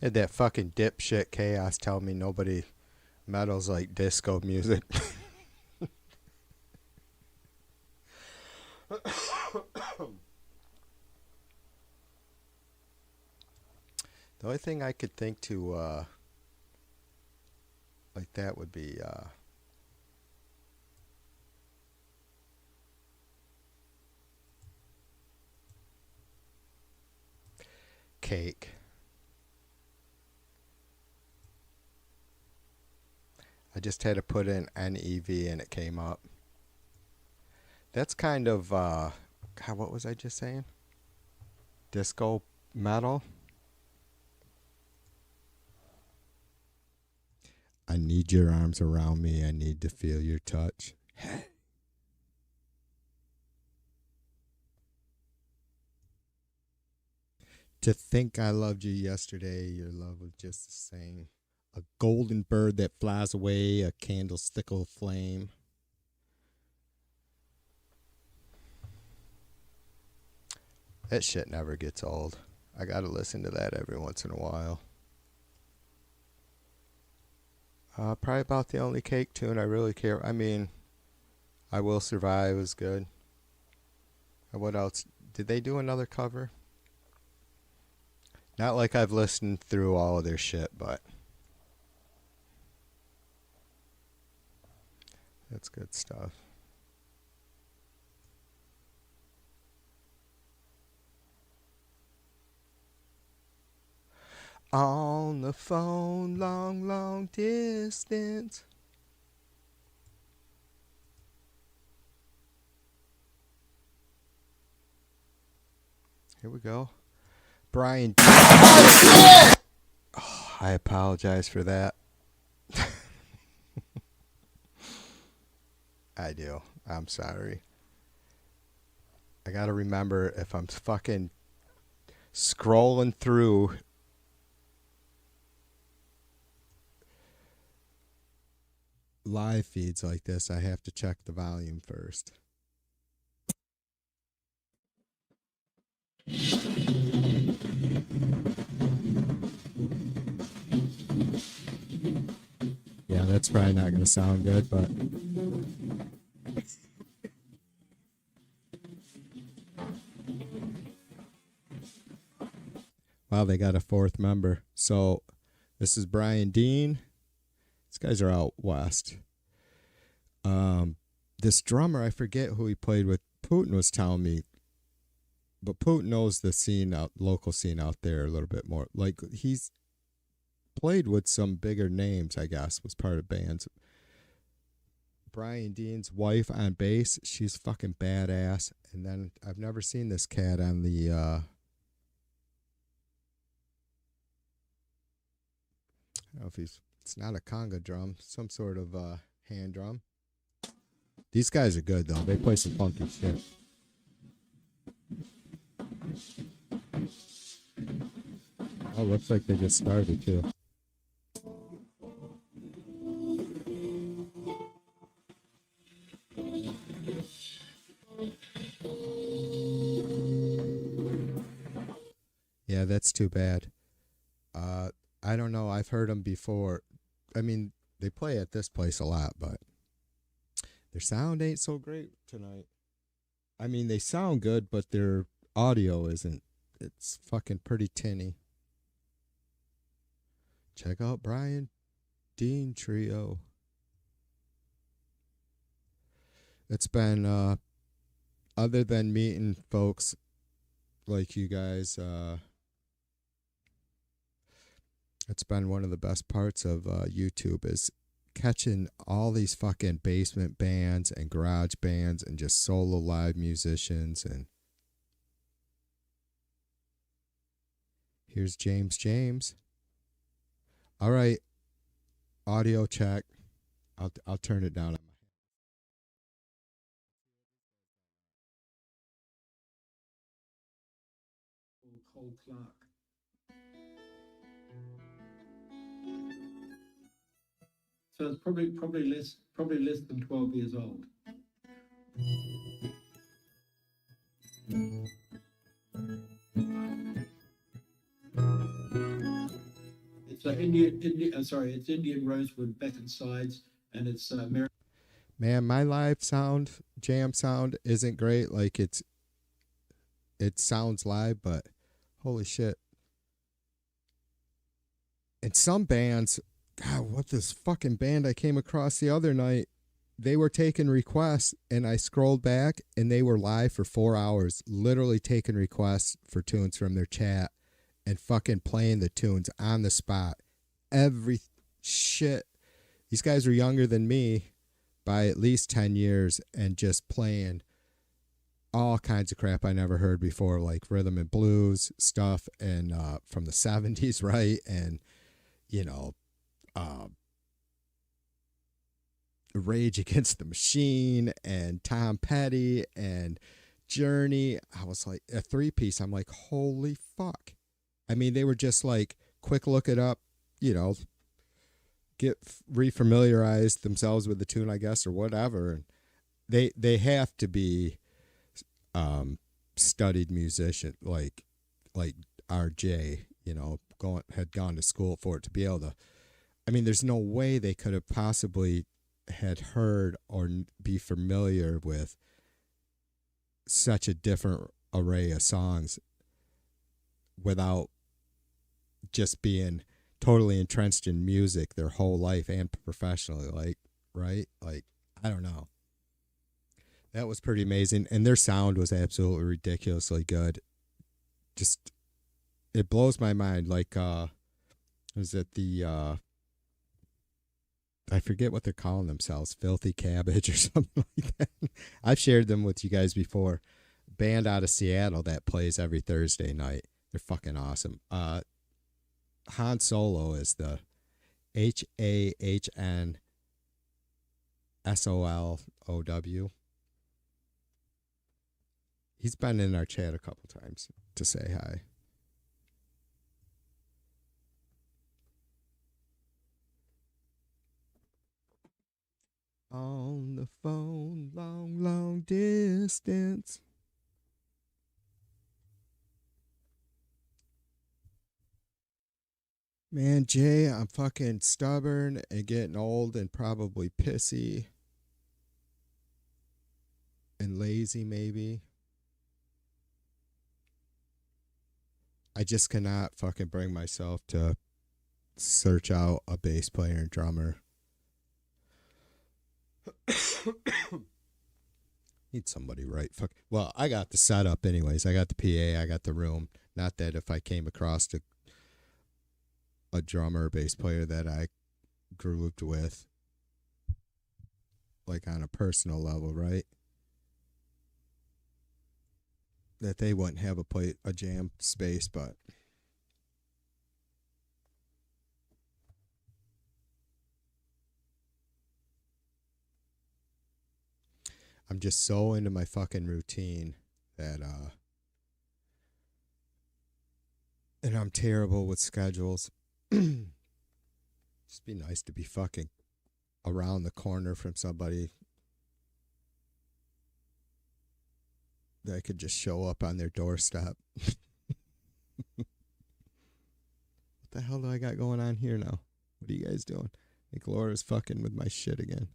And that fucking dipshit Chaos tell me nobody metal's like disco music. The only thing I could think to like that would be Cake. I just had to put in NEV and it came up. That's kind of God, what was I just saying? Disco metal. I need your arms around me. I need to feel your touch. Hey. To think I loved you yesterday, your love was just the same. A golden bird that flies away, a candlestick of flame. That shit never gets old. I gotta listen to that every once in a while. Probably about the only Cake tune I really care. I mean, I Will Survive is good. What else? Did they do another cover? Not like I've listened through all of their shit, but that's good stuff. On the phone, long, long distance. Here we go. Brian. Oh, I apologize for that. I do. I'm sorry. I gotta remember if I'm fucking scrolling through live feeds like this, I have to check the volume first. Yeah, that's probably not going to sound good, but wow, they got a fourth member. So this is Brian Dean. These guys are out west. This drummer, I forget who he played with. Putin was telling me, but Putin knows the scene local scene out there a little bit more. Like, he's played with some bigger names, I guess, was part of bands. Brian Dean's wife on bass, she's fucking badass. And then I've never seen this cat on the I don't know if it's not a conga drum, some sort of hand drum. These guys are good though. They play some funky shit. Oh, looks like they just started too. Yeah, that's too bad. I don't know. I've heard them before. I mean, they play at this place a lot, but their sound ain't so great tonight. I mean, they sound good, but their audio isn't. It's fucking pretty tinny. Check out Brian Dean Trio. It's been, other than meeting folks like you guys, it's been one of the best parts of YouTube is catching all these fucking basement bands and garage bands and just solo live musicians. And here's James. All right, Audio check. I'll turn it down. Cole Clark. So it's probably less than 12 years old. It's it's Indian rosewood back and sides, and it's Man, my live sound, jam sound isn't great. Like it sounds live, but holy shit. And some bands, God, what this fucking band I came across the other night, they were taking requests and I scrolled back and they were live for 4 hours, literally taking requests for tunes from their chat and fucking playing the tunes on the spot. Every shit. These guys are younger than me by at least 10 years and just playing all kinds of crap I never heard before, like rhythm and blues stuff and from the 70s, right? And, you know, uh, Rage Against the Machine and Tom Petty and Journey. I was like, a three piece. I'm like, holy fuck. I mean, they were just like, quick look it up, you know, get refamiliarized themselves with the tune, I guess, or whatever. And they have to be studied musician, like RJ, you know, had gone to school for it to be able to. I mean, there's no way they could have possibly had heard or be familiar with such a different array of songs without just being totally entrenched in music their whole life and professionally, like, right? Like, I don't know. That was pretty amazing. And their sound was absolutely ridiculously good. Just, it blows my mind. Like, was it I forget what they're calling themselves, Filthy Cabbage or something like that. I've shared them with you guys before. Band out of Seattle that plays every Thursday night. They're fucking awesome. Han Solo is the HAHNSOLOW. He's been in our chat a couple times to say hi. On the phone, long, long distance. Man, Jay, I'm fucking stubborn and getting old and probably pissy and lazy, maybe. I just cannot fucking bring myself to search out a bass player and drummer. Need somebody right. Fuck. Well, I got the setup anyways. I got the PA. I got the room. Not that if I came across a drummer or bass player that I grooved with, like on a personal level, right? That they wouldn't have a jam space, but I'm just so into my fucking routine that and I'm terrible with schedules. Just be nice to be fucking around the corner from somebody that could just show up on their doorstep. What the hell do I got going on here now? What are you guys doing? I think Laura's fucking with my shit again.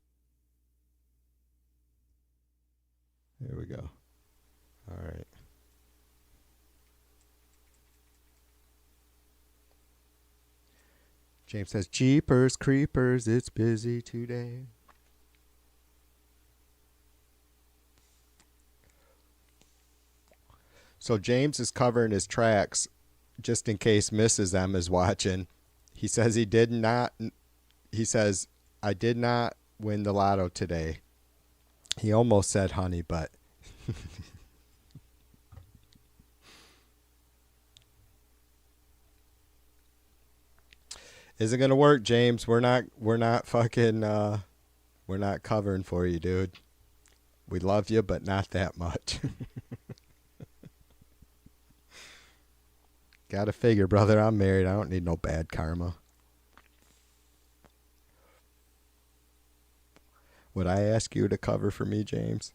There we go. All right. James says, Jeepers creepers, it's busy today. So James is covering his tracks just in case Mrs. M is watching. He says he says, I did not win the lotto today. He almost said honey, but Isn't gonna work, James. We're not fucking we're not covering for you, dude. We love you, but not that much. Gotta figure, brother. I'm married. I don't need no bad karma. Would I ask you to cover for me, James?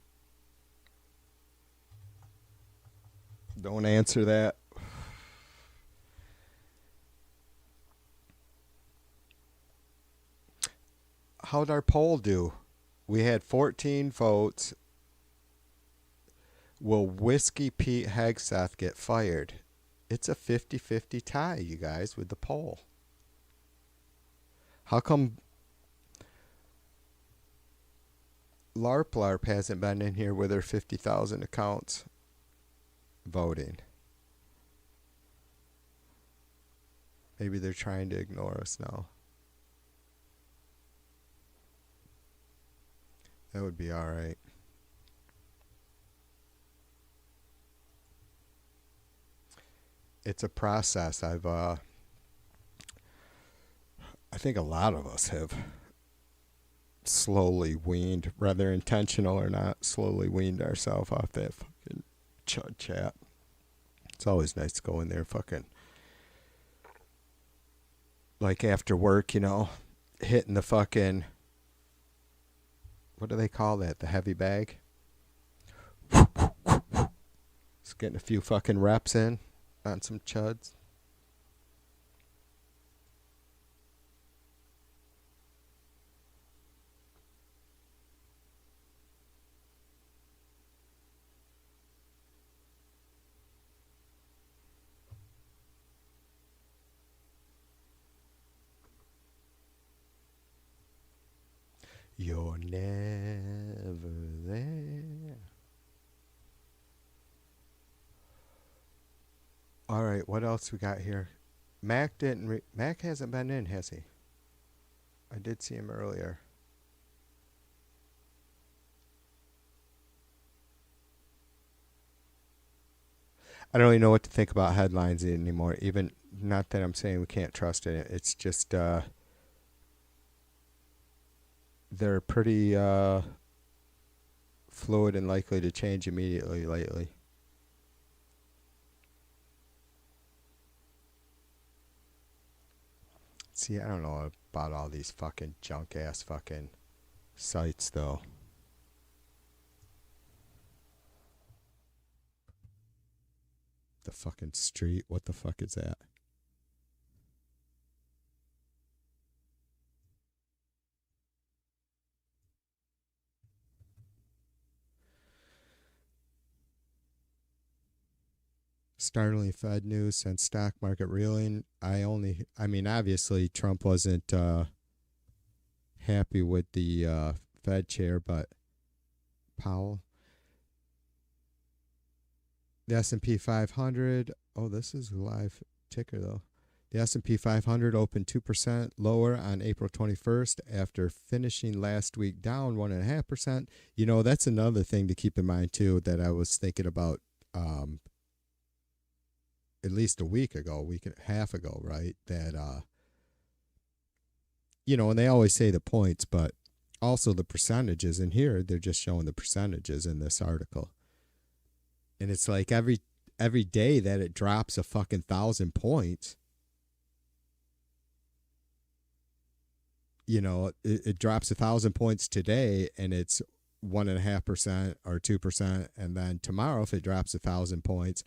Don't answer that. How'd our poll do? We had 14 votes. Will Whiskey Pete Hegseth get fired? It's a 50-50 tie, you guys, with the poll. How come LARP hasn't been in here with her 50,000 accounts voting? Maybe they're trying to ignore us now. That would be all right. It's a process. I think a lot of us have slowly weaned, whether intentional or not, slowly weaned ourselves off that fucking chud chat. It's always nice to go in there fucking, like after work, hitting the fucking, what do they call that? The heavy bag? Just getting a few fucking reps in on some chuds. You're never there. All right, what else we got here? Mac hasn't been in, has he? I did see him earlier. I don't really know what to think about headlines anymore. Even not that I'm saying we can't trust it. It's just they're pretty fluid and likely to change immediately lately. See, I don't know about all these fucking junk ass fucking sites though. The fucking street. What the fuck is that? Startling Fed news sent stock market reeling. I mean, obviously Trump wasn't happy with the Fed chair, but Powell. The S&P 500. Oh, this is a live ticker though. The S&P 500 opened 2% lower on April 21st after finishing last week down 1.5%. That's another thing to keep in mind too that I was thinking about at least a week and a half ago, right? That and they always say the points, but also the percentages. And here they're just showing the percentages in this article. And it's like every day that it drops a fucking 1,000 points, it drops 1,000 points today, and it's 1.5% or 2%, and then tomorrow if it drops 1,000 points,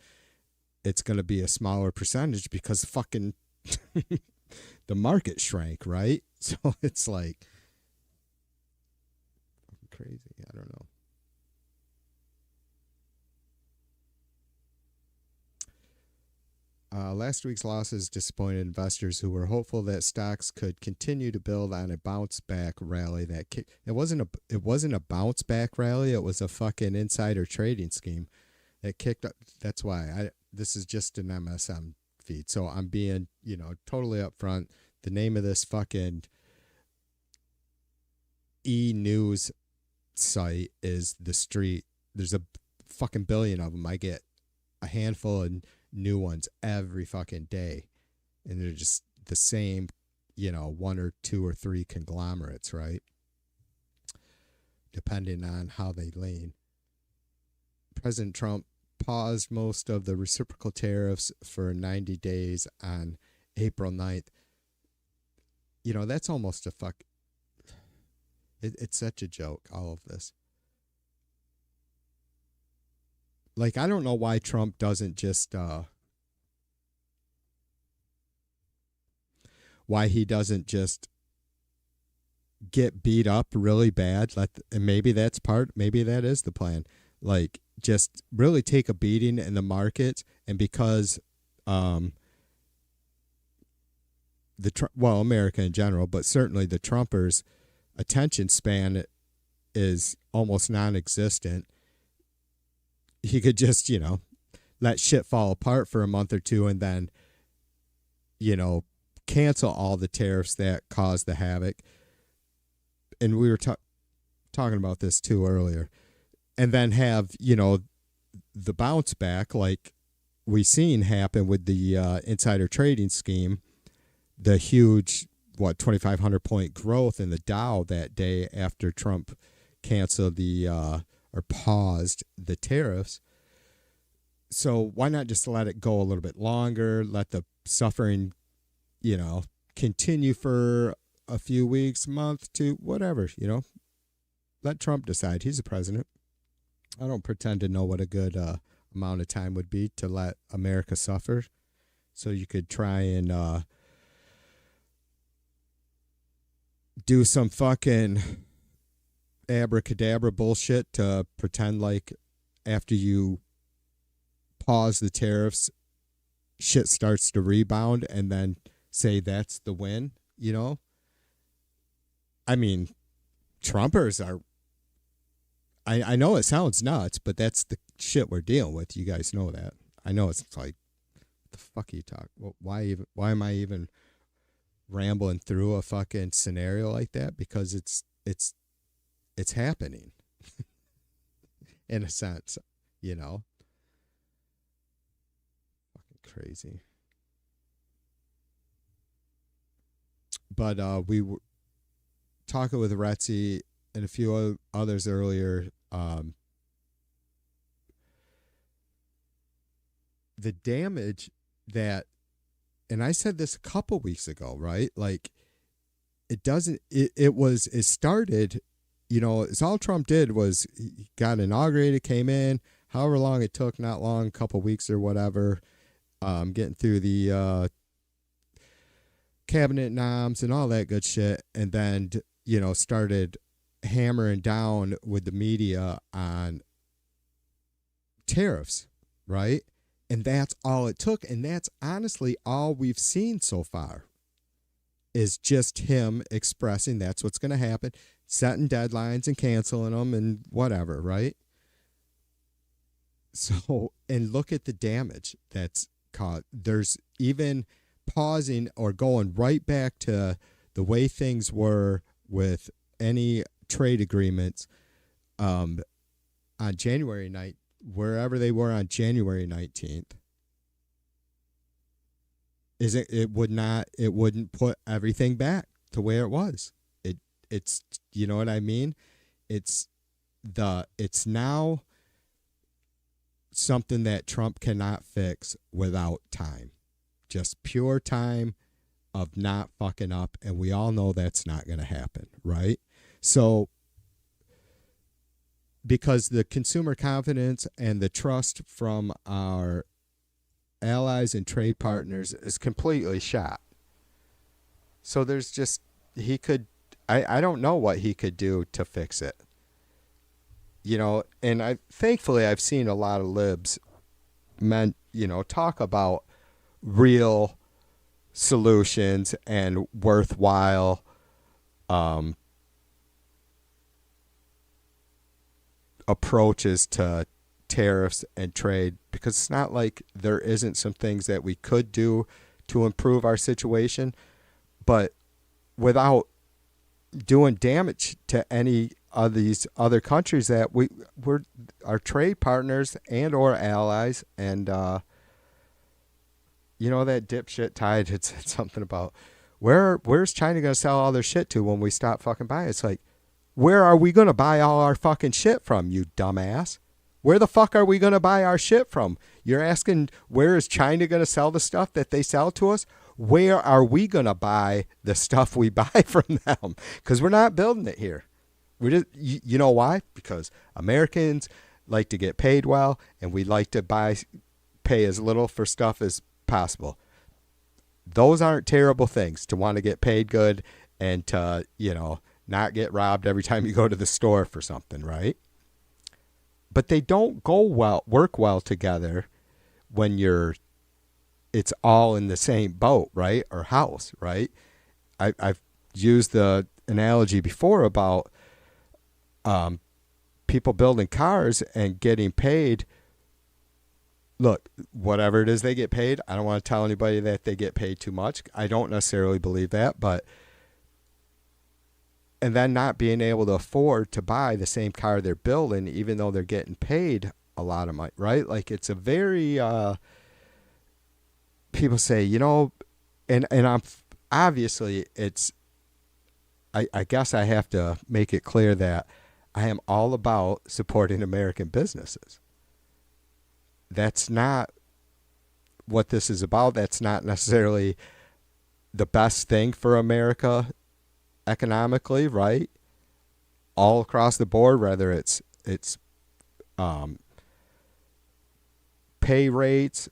it's going to be a smaller percentage because fucking the market shrank, right? So it's like crazy. I don't know. Last week's losses disappointed investors who were hopeful that stocks could continue to build on a bounce back rally it wasn't a bounce back rally. It was a fucking insider trading scheme that kicked up. That's why this is just an MSM feed. So I'm being, totally upfront. The name of this fucking e-news site is The Street. There's a fucking billion of them. I get a handful of new ones every fucking day, and they're just the same one or two or three conglomerates, right? Depending on how they lean. President Trump paused most of the reciprocal tariffs for 90 days on April 9th. That's almost a fuck. It's such a joke, all of this. Like, I don't know why Trump doesn't just, why he doesn't just get beat up really bad. And maybe maybe that is the plan. Like, just really take a beating in the markets. And because, America in general, but certainly the Trumpers' attention span is almost non-existent. He could just, let shit fall apart for a month or two and then, cancel all the tariffs that caused the havoc. And we were talking about this too earlier. And then have, the bounce back like we seen happen with the insider trading scheme, the huge, 2,500 point growth in the Dow that day after Trump canceled or paused the tariffs. So why not just let it go a little bit longer, let the suffering, continue for a few weeks, month, to whatever, let Trump decide. He's the president. I don't pretend to know what a good amount of time would be to let America suffer. So you could try and do some fucking abracadabra bullshit to pretend like after you pause the tariffs, shit starts to rebound and then say that's the win, I mean, Trumpers are, I know it sounds nuts, but that's the shit we're dealing with. You guys know that. I know it's like, what the fuck are you talking? Well, why am I even rambling through a fucking scenario like that? Because it's happening in a sense, fucking crazy. But we were talking with Retzi and a few others earlier. The damage that, and I said this a couple weeks ago, right? Like, it started, it's all Trump did was he got inaugurated, came in, however long it took, not long, a couple weeks or whatever, getting through the cabinet noms and all that good shit, and then, started hammering down with the media on tariffs, right? And that's all it took. And that's honestly all we've seen so far is just him expressing that's what's going to happen, setting deadlines and canceling them and whatever, right? So, and look at the damage that's caused. There's even pausing or going right back to the way things were with any trade agreements on January 9th, wherever they were on January 19th. It wouldn't put everything back to where it was. It's you know what I mean? It's now something that Trump cannot fix without time. Just pure time of not fucking up, and we all know that's not going to happen, right? So, because the consumer confidence and the trust from our allies and trade partners is completely shot. So there's just, I don't know what he could do to fix it. And thankfully I've seen a lot of libs talk about real solutions and worthwhile approaches to tariffs and trade, because it's not like there isn't some things that we could do to improve our situation, but without doing damage to any of these other countries that we're our trade partners and or allies. And that dipshit Tide had said something about Where's China going to sell all their shit to when we stop fucking buying? It's like, where are we going to buy all our fucking shit from, you dumbass? Where the fuck are we going to buy our shit from? You're asking, where is China going to sell the stuff that they sell to us? Where are we going to buy the stuff we buy from them? Because we're not building it here. We just, you know why? Because Americans like to get paid well, and we like to pay as little for stuff as possible. Those aren't terrible things, to want to get paid good and to, not get robbed every time you go to the store for something, right? But they don't work well together when it's all in the same boat, right? Or house, right? I've used the analogy before about people building cars and getting paid. Look, whatever it is they get paid, I don't want to tell anybody that they get paid too much. I don't necessarily believe that, and then not being able to afford to buy the same car they're building, even though they're getting paid a lot of money, right? Like, it's a very, people say, and I'm obviously I guess I have to make it clear that I am all about supporting American businesses. That's not what this is about. That's not necessarily the best thing for America economically, right? All across the board, whether it's pay rates,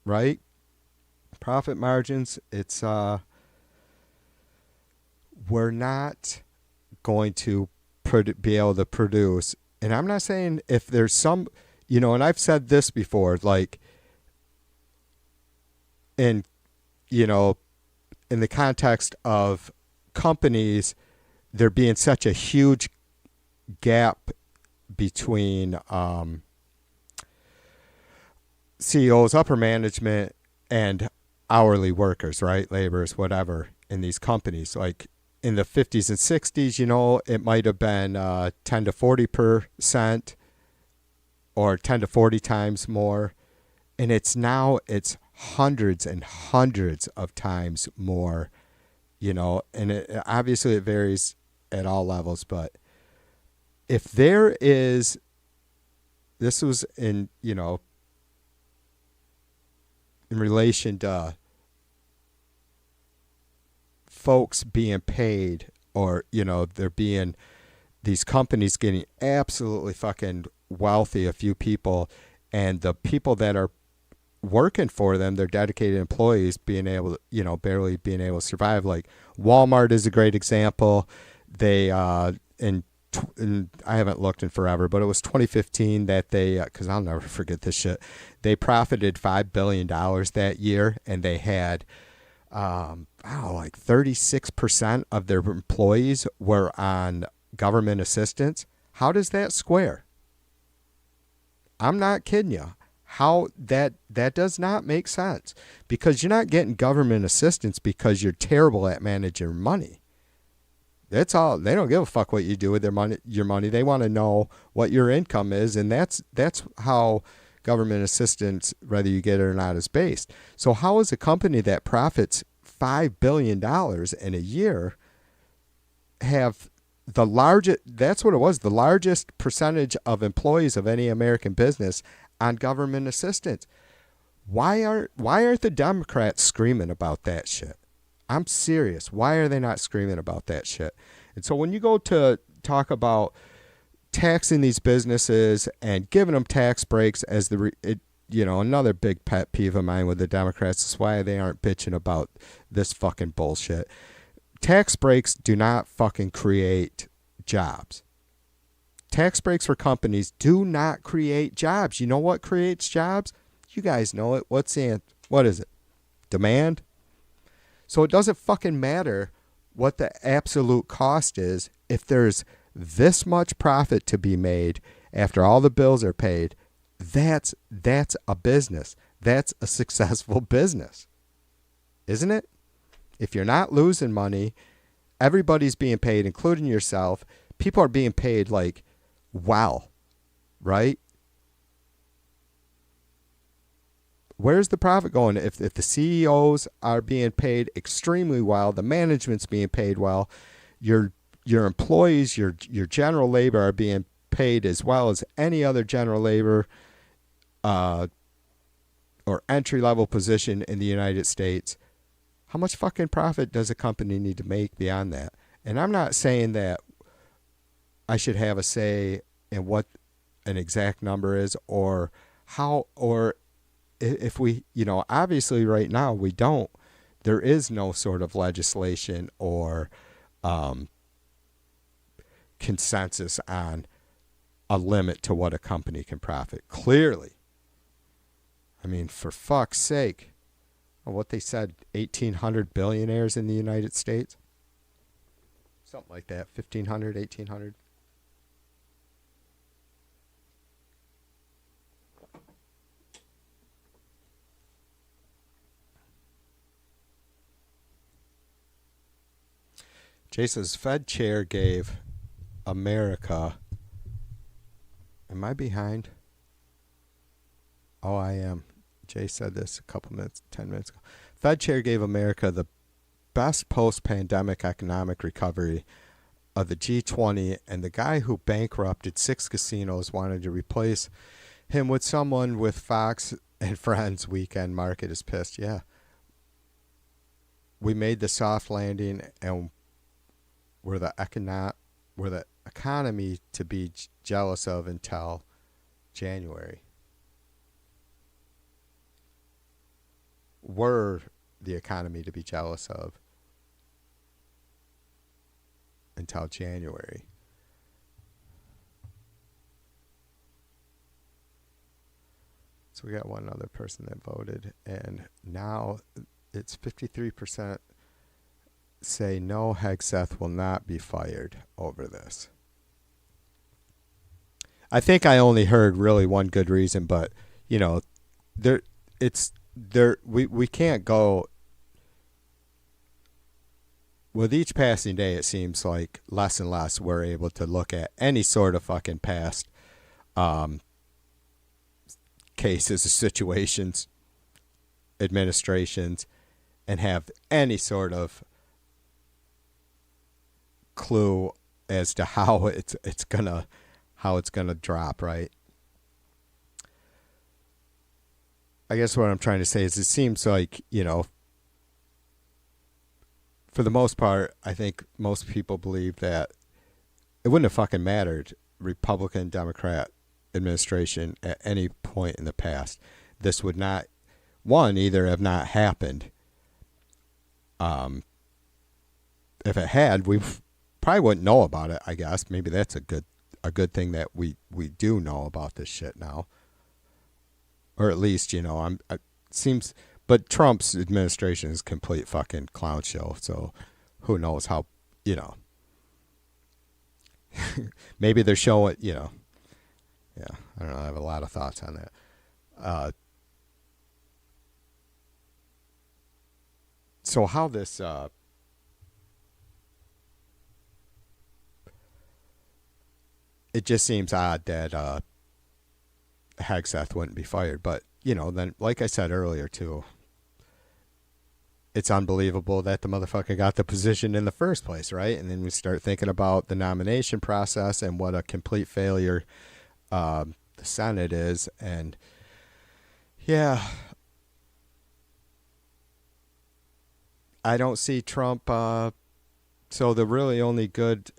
right? Profit margins. It's we're not going to be able to produce. And I'm not saying if there's some, and I've said this before, like, in the context of companies, there being such a huge gap between CEOs, upper management, and hourly workers, right? Laborers, whatever, in these companies. Like, in the 50s and 60s, it might have been 10 to 40%. Or 10 to 40 times more. And it's hundreds and hundreds of times more, and obviously it varies at all levels. But if there is, this was in relation to folks being paid, or, there being these companies getting absolutely fucking wealthy, a few people, and the people that are working for them, their dedicated employees, being able to, barely being able to survive. Like, Walmart is a great example. They, and I haven't looked in forever, but it was 2015 that they, because I'll never forget this shit, they profited $5 billion that year, and they had, like 36% of their employees were on government assistance. How does that square? I'm not kidding you. How that does not make sense, because you're not getting government assistance because you're terrible at managing money. That's all. They don't give a fuck what you do with your money. They want to know what your income is, and that's how government assistance, whether you get it or not, is based. So how is a company that profits $5 billion in a year have the largest, that's what it was, the largest percentage of employees of any American business on government assistance? Why aren't the Democrats screaming about that shit? I'm serious. Why are they not screaming about that shit? And so when you go to talk about taxing these businesses and giving them tax breaks as another big pet peeve of mine with the Democrats is why they aren't bitching about this fucking bullshit. Tax breaks do not fucking create jobs. Tax breaks for companies do not create jobs. You know what creates jobs? You guys know it. What is it? Demand? So it doesn't fucking matter what the absolute cost is if there's this much profit to be made after all the bills are paid. That's a business. That's a successful business. Isn't it? If you're not losing money, everybody's being paid, including yourself. People are being paid like, wow, right? Where's the profit going? If the CEOs are being paid extremely well, the management's being paid well, your employees, your general labor are being paid as well as any other general labor or entry level position in the United States. How much fucking profit does a company need to make beyond that? And I'm not saying that I should have a say in what an exact number is or how, or if we, obviously right now we don't. There is no sort of legislation or consensus on a limit to what a company can profit. Clearly. I mean, for fuck's sake. What they said, 1,800 billionaires in the United States? Something like that, 1,500, 1,800. Jason's Fed chair gave America. Am I behind? Oh, I am. Jay said this a couple minutes, 10 minutes ago. Fed chair gave America the best post-pandemic economic recovery of the G20, and the guy who bankrupted 6 casinos wanted to replace him with someone with Fox and Friends weekend market is pissed. Yeah. We made the soft landing, and we're the economy to be jealous of until January. We're the economy to be jealous of until January. So we got one other person that voted, and now it's 53% say no, Hegseth will not be fired over this. I think I only heard really one good reason, but we can't go with each passing day. It seems like less and less we're able to look at any sort of fucking past cases, situations, administrations, and have any sort of clue as to how it's gonna drop, right? I guess what I'm trying to say is it seems like, for the most part, I think most people believe that it wouldn't have fucking mattered, Republican, Democrat administration at any point in the past. This would not, either have not happened. If it had, we probably wouldn't know about it, I guess. Maybe that's a good thing that we do know about this shit now. Or at least, seems, but Trump's administration is a complete fucking clown show. So who knows how, maybe they're showing, yeah, I don't know. I have a lot of thoughts on that. So how this, it just seems odd that, Hegseth wouldn't be fired. But, then, like I said earlier, too, it's unbelievable that the motherfucker got the position in the first place, right? And then we start thinking about the nomination process and what a complete failure the Senate is. And, yeah, I don't see Trump. So the really only good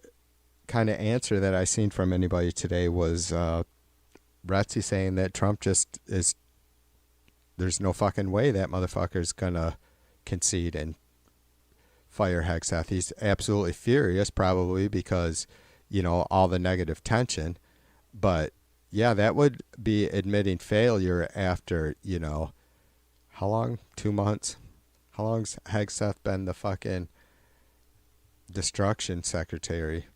kind of answer that I seen from anybody today was Retzi saying that Trump just is, there's no fucking way that motherfucker's gonna concede and fire Hegseth. He's absolutely furious, probably because, all the negative tension. But yeah, that would be admitting failure after, how long? 2 months? How long's Hegseth been the fucking destruction secretary?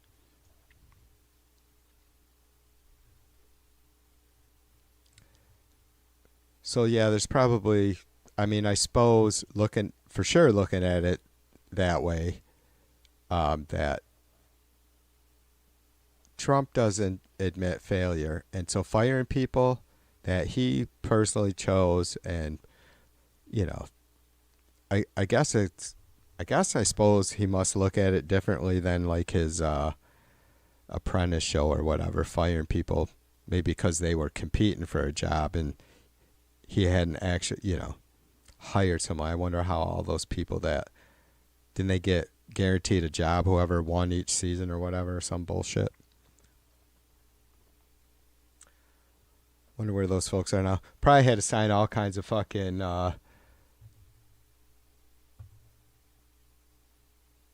So yeah, there's probably, I suppose looking at it that way, that Trump doesn't admit failure, and so firing people that he personally chose and you know, I guess I suppose he must look at it differently than like his apprentice show or whatever, firing people maybe because they were competing for a job and he hadn't actually, hired someone. I wonder how all those people that didn't they get guaranteed a job, whoever won each season or whatever, some bullshit. Wonder where those folks are now. Probably had to sign all kinds of fucking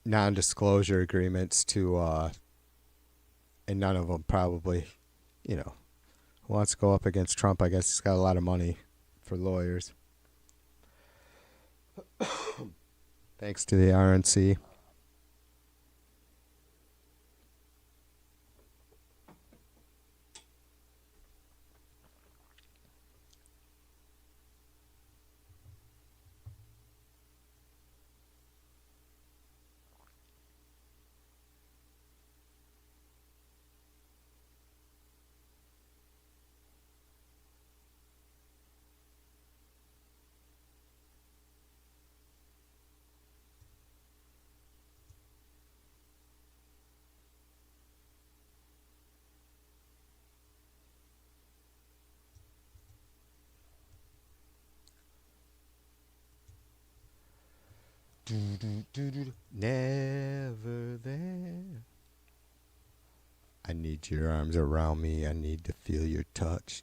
non-disclosure agreements to, and none of them probably, who wants to go up against Trump. I guess he's got a lot of money for lawyers. Thanks to the RNC. Never there. I need your arms around me. I need to feel your touch.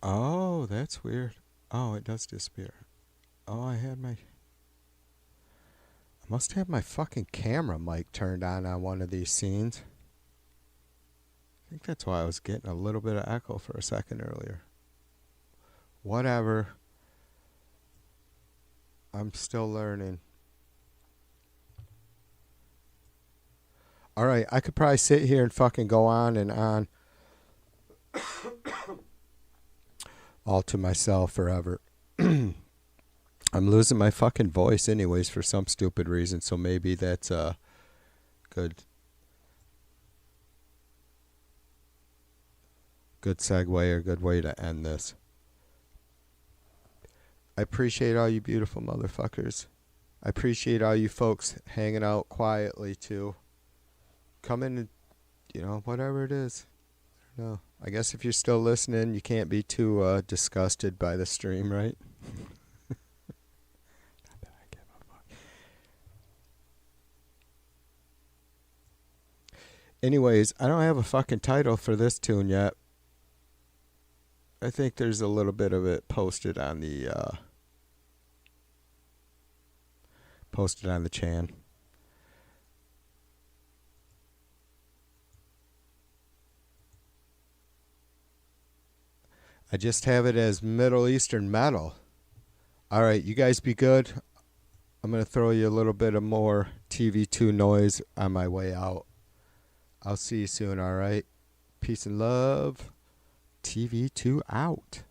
Oh, that's weird. Oh, it does disappear. Oh, I must have my fucking camera mic turned on one of these scenes. I think that's why I was getting a little bit of echo for a second earlier. Whatever. I'm still learning. All right, I could probably sit here and fucking go on and on all to myself forever. I'm losing my fucking voice anyways for some stupid reason, so maybe that's a good segue or good way to end this. I appreciate all you beautiful motherfuckers. I appreciate all you folks hanging out quietly too. Come in and, whatever it is. No, I guess if you're still listening, you can't be too disgusted by the stream, right? Not that I give a fuck. Anyways, I don't have a fucking title for this tune yet. I think there's a little bit of it posted on the chan. I just have it as Middle Eastern metal. All right, you guys be good. I'm going to throw you a little bit of more TV2 noise on my way out. I'll see you soon, all right? Peace and love. TV2 out.